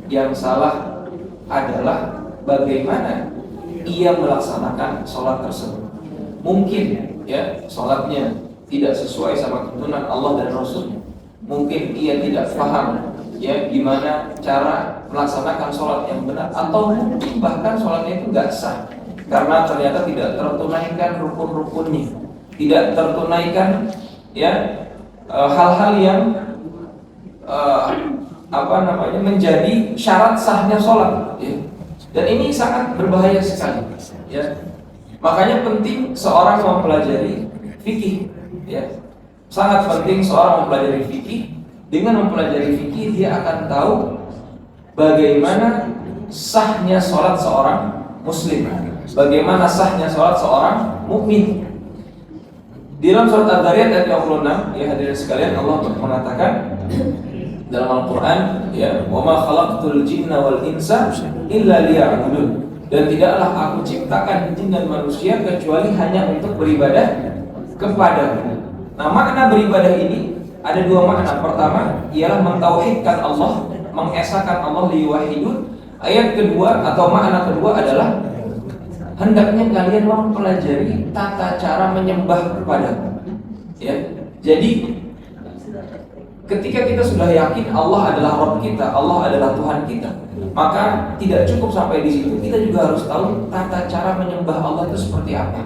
Yang salah adalah bagaimana ia melaksanakan sholat tersebut. Mungkin, ya, sholatnya tidak sesuai sama tuntunan Allah dan Rasulnya. Mungkin ia tidak paham, ya, gimana cara melaksanakan sholat yang benar, atau mungkin bahkan sholatnya itu nggak sah karena ternyata tidak tertunaikan rukun-rukunnya, tidak tertunaikan, ya, hal-hal yang menjadi syarat sahnya sholat, ya. Dan ini sangat berbahaya sekali, ya. Makanya penting seorang mempelajari fikih, ya. Sangat penting seorang mempelajari fikih. Dengan mempelajari fikih dia akan tahu bagaimana sahnya sholat seorang muslim, bagaimana sahnya sholat seorang mukmin. Di dalam surat Ad-Dariyat ayat 26, ya hadirin sekalian, Allah mengatakan dalam Al-Quran, ya, wa ma khalaqtul jinna wal insa illa liya'budun, dan tidaklah aku ciptakan jin dan manusia kecuali hanya untuk beribadah kepadaku. Nah, makna beribadah ini ada dua makna. Pertama ialah mentauhidkan Allah, mengesahkan Allah liwahidun. Ayat kedua atau makna kedua adalah hendaknya kalian mempelajari tata cara menyembah kepadaku. Ya. Jadi ketika kita sudah yakin Allah adalah Rabb kita, Allah adalah Tuhan kita, maka tidak cukup sampai di situ. Kita juga harus tahu tata cara menyembah Allah itu seperti apa.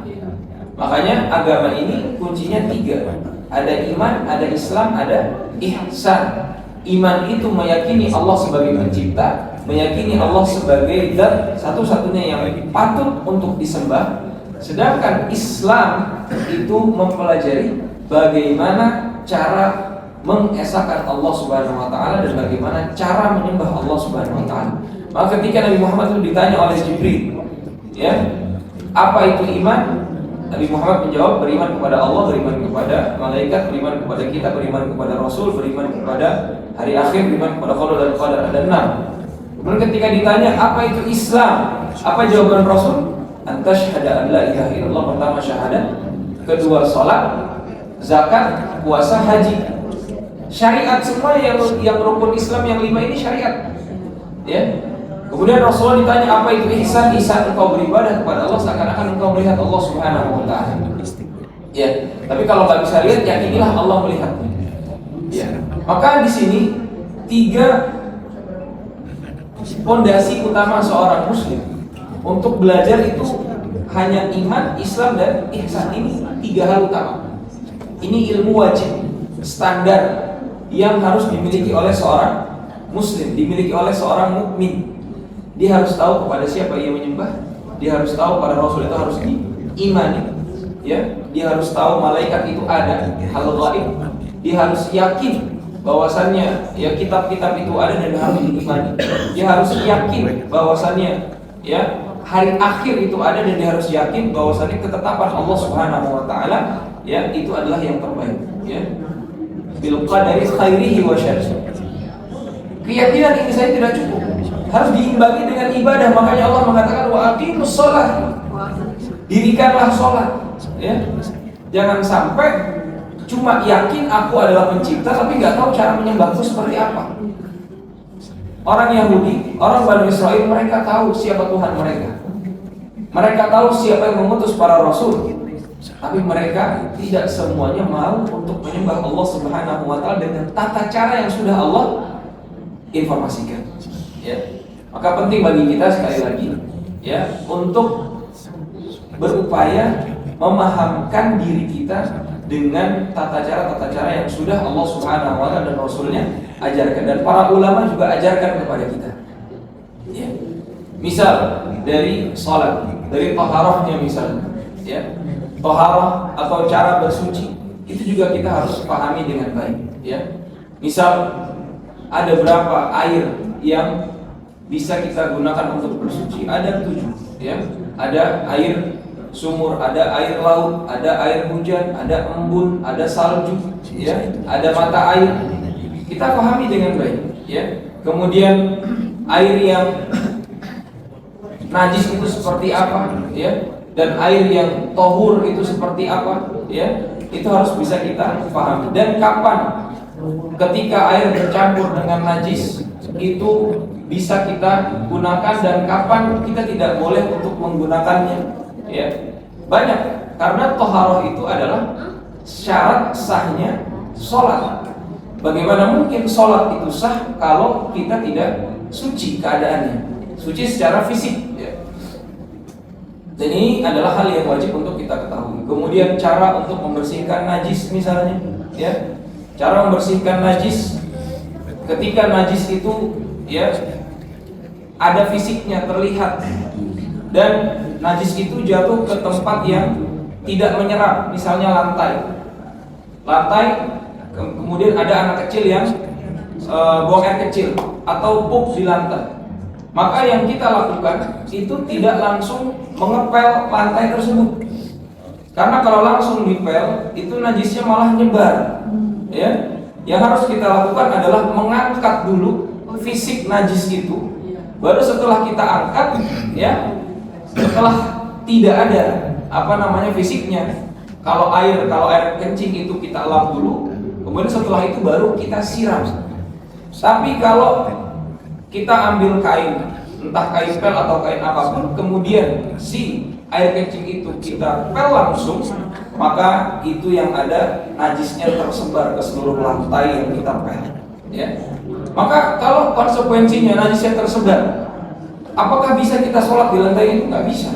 Makanya agama ini kuncinya 3. Ada iman, ada Islam, ada ihsan. Iman itu meyakini Allah sebagai pencipta, meyakini Allah sebagai zat satu-satunya yang patut untuk disembah. Sedangkan Islam itu mempelajari bagaimana cara mengesahkan Allah Subhanahu wa taala dan bagaimana cara menyembah Allah Subhanahu wa taala. Maka ketika Nabi Muhammad itu ditanya oleh Jibril, ya, apa itu iman? Nabi Muhammad menjawab, beriman kepada Allah, beriman kepada malaikat, beriman kepada kita, beriman kepada Rasul, beriman kepada hari akhir, beriman kepada qada dan qadar. Ada 6. Kemudian ketika ditanya apa itu Islam, apa jawaban Rasul? Anta syahada an la ilaha illallah, pertama syahadat, kedua salat, zakat, puasa, haji. Syariat semua yang rukun Islam yang 5 ini syariat. Ya. Kemudian Rasulullah ditanya apa itu ihsan? Ihsan engkau beribadah kepada Allah seakan-akan engkau melihat Allah Subhanahu wa taala. Ya, tapi kalau nggak bisa lihat, yakinilah Allah melihat. Ya. Maka di sini 3 pondasi utama seorang muslim untuk belajar itu hanya iman, Islam dan ihsan. Ini 3 hal utama. Ini ilmu wajib standar yang harus dimiliki oleh seorang muslim, dimiliki oleh seorang mukmin. Dia harus tahu kepada siapa ia menyembah. Dia harus tahu pada Rasul itu harus diimani. Ya, dia harus tahu malaikat itu ada, hal gaib. Dia harus yakin bahwasannya ya kitab-kitab itu ada dan harus diimani. Dia harus yakin bahwasannya ya hari akhir itu ada dan dia harus yakin bahwasannya ketetapan Allah Subhanahu wa taala ya itu adalah yang terbaik. Ya. Bil qadari khairihi wa syarrihi. Keyakinan ini saya tidak cukup. Harus diimbangi dengan ibadah. Makanya Allah mengatakan wa aqimus shalah. Dirikanlah sholat. Ya. Jangan sampai cuma yakin aku adalah pencipta tapi nggak tahu cara menyembahku seperti apa. Orang Yahudi, orang Bani Israel, mereka tahu siapa Tuhan mereka. Mereka tahu siapa yang mengutus para rasul. Tapi mereka tidak semuanya mau untuk menyembah Allah Subhanahu wa taala dengan tata cara yang sudah Allah informasikan. Ya. Maka penting bagi kita sekali lagi ya untuk berupaya memahamkan diri kita dengan tata cara yang sudah Allah Subhanahu wa taala dan Rasulnya ajarkan dan para ulama juga ajarkan kepada kita. Ya. Misal dari salat, dari taharahnya misalnya, ya. Taharah atau cara bersuci itu juga kita harus pahami dengan baik, ya. Misal ada berapa air yang bisa kita gunakan untuk bersuci? Ada 7, ya. Ada air sumur, ada air laut, ada air hujan, ada embun, ada salju, ya. Ada mata air. Kita pahami dengan baik, ya. Kemudian air yang najis itu seperti apa, ya. Dan air yang tohur itu seperti apa, ya. Itu harus bisa kita pahami. Dan kapan ketika air bercampur dengan najis itu bisa kita gunakan dan kapan kita tidak boleh untuk menggunakannya, ya. Banyak, karena toharoh itu adalah syarat sahnya sholat. Bagaimana mungkin sholat itu sah kalau kita tidak suci keadaannya, suci secara fisik, ya. Dan ini adalah hal yang wajib untuk kita ketahui. Kemudian cara untuk membersihkan najis misalnya, ya. Cara membersihkan najis, ketika najis itu ya ada fisiknya terlihat dan najis itu jatuh ke tempat yang tidak menyerap, misalnya lantai, kemudian ada anak kecil yang buang air kecil atau pup di lantai, maka yang kita lakukan itu tidak langsung mengepel lantai tersebut, karena kalau langsung dipel itu najisnya malah nyebar, ya. Yang harus kita lakukan adalah mengangkat dulu fisik najis itu, baru setelah kita angkat, ya, setelah tidak ada fisiknya, kalau air kencing itu kita lap dulu, kemudian setelah itu baru kita siram. Tapi kalau kita ambil kain, entah kain pel atau kain apapun, kemudian si air kencing itu kita pel langsung, maka itu yang ada najisnya tersebar ke seluruh lantai yang kita pel. Ya. Maka kalau konsekuensinya najisnya tersebar, apakah bisa kita sholat di lantai itu? Nggak bisa.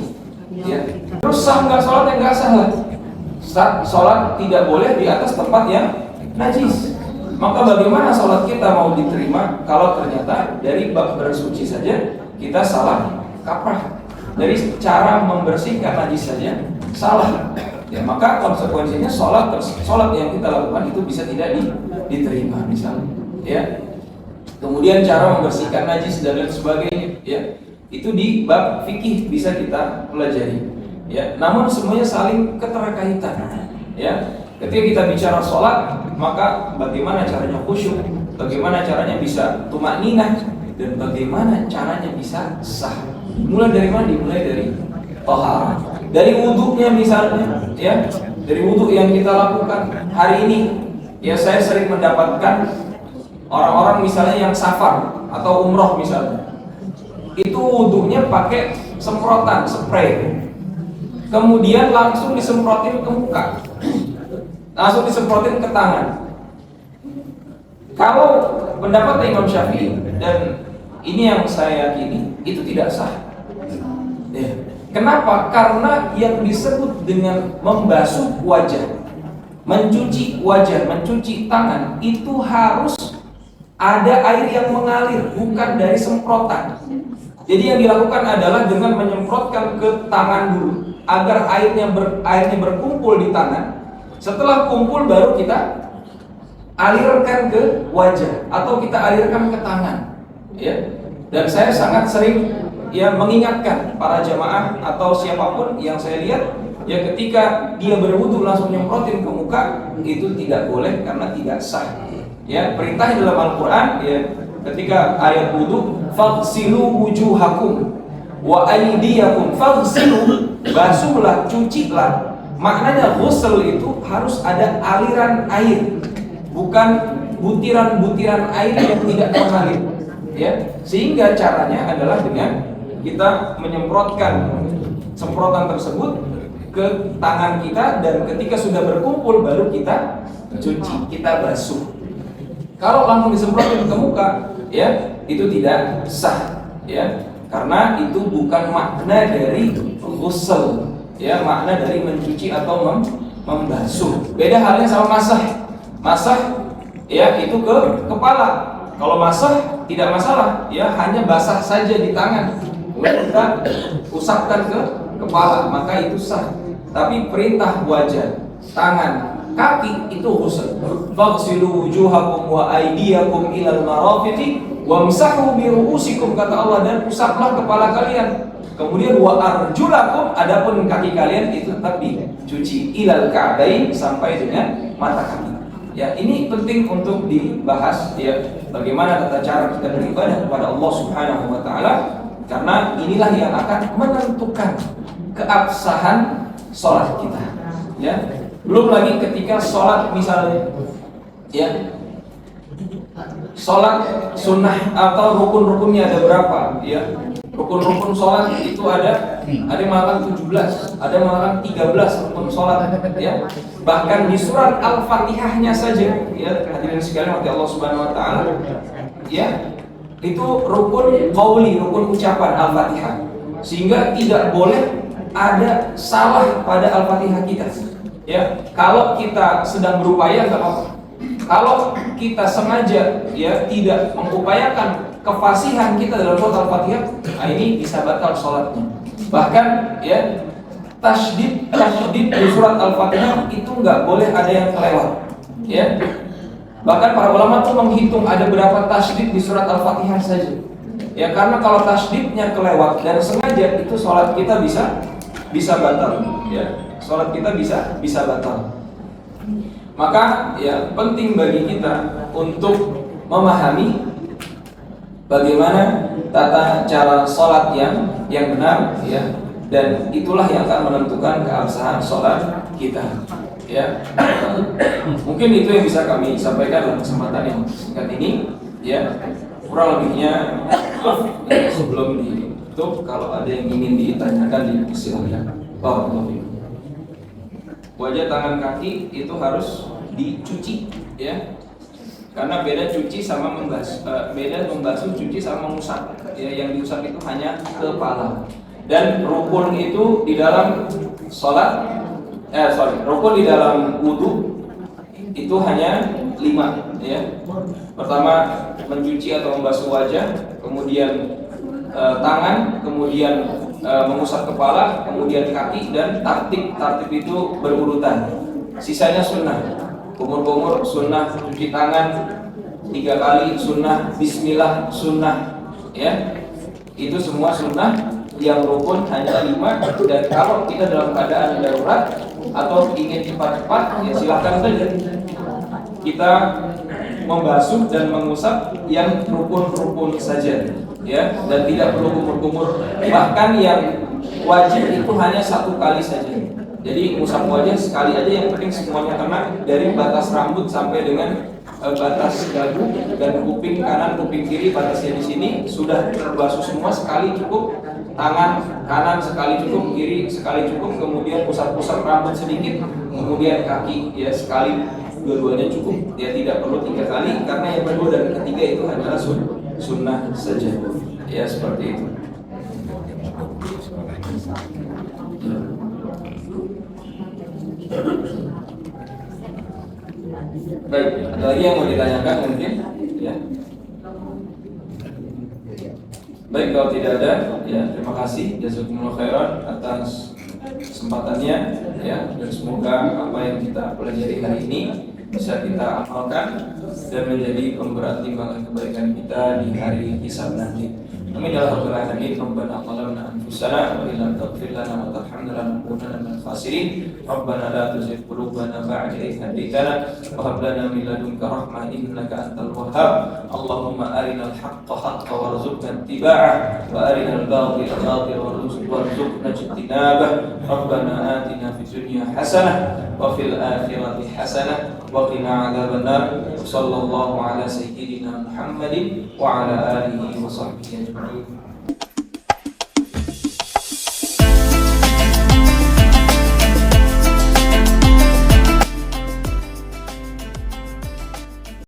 Ya. Terus sah nggak sholat? Yang nggak sah lah. Sholat tidak boleh di atas tempat yang najis. Maka bagaimana sholat kita mau diterima kalau ternyata dari bab bersuci saja kita salah kaprah, dari cara membersihkan najis saja salah, ya maka konsekuensinya sholat yang kita lakukan itu bisa tidak diterima misalnya, ya. Kemudian cara membersihkan najis dan lain sebagainya, ya itu di bab fikih bisa kita pelajari, ya. Namun semuanya saling keterkaitan, ya. Ketika kita bicara sholat, maka bagaimana caranya khusyuk, bagaimana caranya bisa tumakninah, dan bagaimana caranya bisa sah. Mulai dari mana? Dimulai dari taharah, dari wudhunya misalnya, ya, dari wudhu yang kita lakukan hari ini. Ya, saya sering mendapatkan orang-orang misalnya yang safar atau umroh misalnya, itu wudhunya pakai semprotan, spray, kemudian langsung disemprotin ke muka, langsung disemprotin ke tangan. Kalau pendapat Imam Syafi'i, dan ini yang saya yakini, itu tidak sah. Ya. Kenapa? Karena yang disebut dengan membasuh wajah, mencuci wajah, mencuci tangan, itu harus ada air yang mengalir, bukan dari semprotan. Jadi yang dilakukan adalah dengan menyemprotkan ke tangan dulu, agar airnya berkumpul di tangan. Setelah kumpul baru kita alirkan ke wajah atau kita alirkan ke tangan, ya. Dan saya sangat sering ya mengingatkan para jamaah atau siapapun yang saya lihat, ya ketika dia berwudu langsung nyemprotin ke muka, itu tidak boleh karena tidak sah. Ya, perintah dalam Al-Qur'an, ya, ketika ayat wudu, faghsilu wujuhakum wa aydiyakum, faghsilu, basuhlah, cucilah. Maknanya ghusl itu harus ada aliran air, bukan butiran-butiran air yang tidak mengalir, ya. Sehingga caranya adalah dengan kita menyemprotkan semprotan tersebut ke tangan kita, dan ketika sudah berkumpul baru kita cuci, kita basuh. Kalau langsung disemprotin ke muka, ya, itu tidak sah, ya, karena itu bukan makna dari ghusl. Ya, makna dari mencuci atau membasuh. Beda halnya sama masah. Masah, ya, itu ke kepala. Kalau masah tidak masalah, ya, hanya basah saja di tangan, kemudian kita usapkan ke kepala, maka itu sah. Tapi perintah wajah, tangan, kaki itu ghusl. Faghsilu wujuhakum wa aydiyakum ilal marafiqi wamsahu bi ru'usikum, kata Allah, dan usaplah kepala kalian. Kemudian wa arjulakum, adapun kaki kalian itu tetap dicuci ilal ka'bain, sampai dengan mata kaki. Ya, ini penting untuk dibahas, ya, bagaimana tata cara kita beribadah kepada Allah Subhanahu wa taala, karena inilah yang akan menentukan keabsahan sholat kita. Ya. Belum lagi ketika sholat misalnya, ya, sholat sunnah atau rukun-rukunnya ada berapa, ya. Rukun-rukun sholat itu ada yang mengatakan 17, ada yang mengatakan 13 rukun sholat, ya. Bahkan di surat Al-Fatihahnya saja, ya, hadirin sekalian oleh Allah Subhanahu wa taala, ya, itu rukun qauli, rukun ucapan Al-Fatihah. Sehingga tidak boleh ada salah pada Al-Fatihah kita. Ya, kalau kita sedang berupaya enggak apa-apa. Kalau kita sengaja, ya, tidak mengupayakan kefasihan kita dalam surat Al-Fatihah, nah ini bisa batal sholatnya. Bahkan, ya, tasydid di surat Al-Fatihah itu nggak boleh ada yang kelewat, ya. Bahkan para ulama tuh menghitung ada berapa tasydid di surat Al-Fatihah saja, ya, karena kalau tasydidnya kelewat dan sengaja, itu sholat kita bisa batal, ya. Sholat kita bisa batal. Maka, ya, penting bagi kita untuk memahami bagaimana tata cara sholat yang benar, ya, dan itulah yang akan menentukan keabsahan sholat kita, ya. Mungkin itu yang bisa kami sampaikan dalam kesempatan yang singkat ini, ya. Kurang lebihnya sebelum ditutup, kalau ada yang ingin ditanyakan dipersilahkan. Wajah, tangan, kaki itu harus dicuci, ya. Karena beda cuci sama beda membasuh, cuci sama mengusap. Ya, yang diusap itu hanya kepala. Dan rukun itu di dalam rukun di dalam wudu itu hanya 5, ya. Pertama, mencuci atau membasuh wajah, kemudian tangan, kemudian mengusap kepala, kemudian kaki, dan tartib itu berurutan. Sisanya sunnah. Kumur-kumur sunnah, cuci tangan 3 kali sunnah, bismillah sunnah, ya. Itu semua sunnah. Yang rukun hanya 5. Dan kalau kita dalam keadaan darurat atau ingin cepat-cepat, ya silahkan saja kita membasuh dan mengusap yang rukun-rukun saja, ya, dan tidak perlu kumur-kumur. Bahkan yang wajib itu hanya 1 kali saja. Jadi mengusap wajah sekali aja, yang penting semuanya kena, dari batas rambut sampai dengan batas dagu dan kuping kanan, kuping kiri, batasnya di sini sudah terbasuh semua, sekali cukup. Tangan kanan sekali cukup, kiri sekali cukup, kemudian usap-usap rambut sedikit, kemudian kaki, ya, sekali. Dua-duanya cukup, ya, tidak perlu 3 kali, karena yang kedua dan ketiga itu hanyalah sunnah saja, ya, seperti itu. Baik, ada lagi yang mau ditanyakan mungkin, ya. Baik, kalau tidak ada, ya, terima kasih jazakumullah khairan atas kesempatannya, ya, dan semoga apa yang kita pelajari hari ini bisa kita amalkan dan menjadi pemberat timbangan kebaikan kita di hari hisab nanti. Amin ya rabbal alamin. Rabbana zalamna anfusana wa illam taghfir lana wa tarhamna lanakunanna minal khasirin. Rabbana la tuzigh qulubana ba'da idh hadaytana wa hab lana min ladunka rahmah innaka antal wahhab. Allahumma arinal haqqa haqqan warzuqna ittiba'ah wa arinal batila batilan warzuqna ijtinabah. Rabbana atina fid dunya hasanah wa fil akhirati hasanah wa qina adzabannar. Sallallahu ala sayyidina Muhammadin wa ala alihi wa sahbihi ajma'in.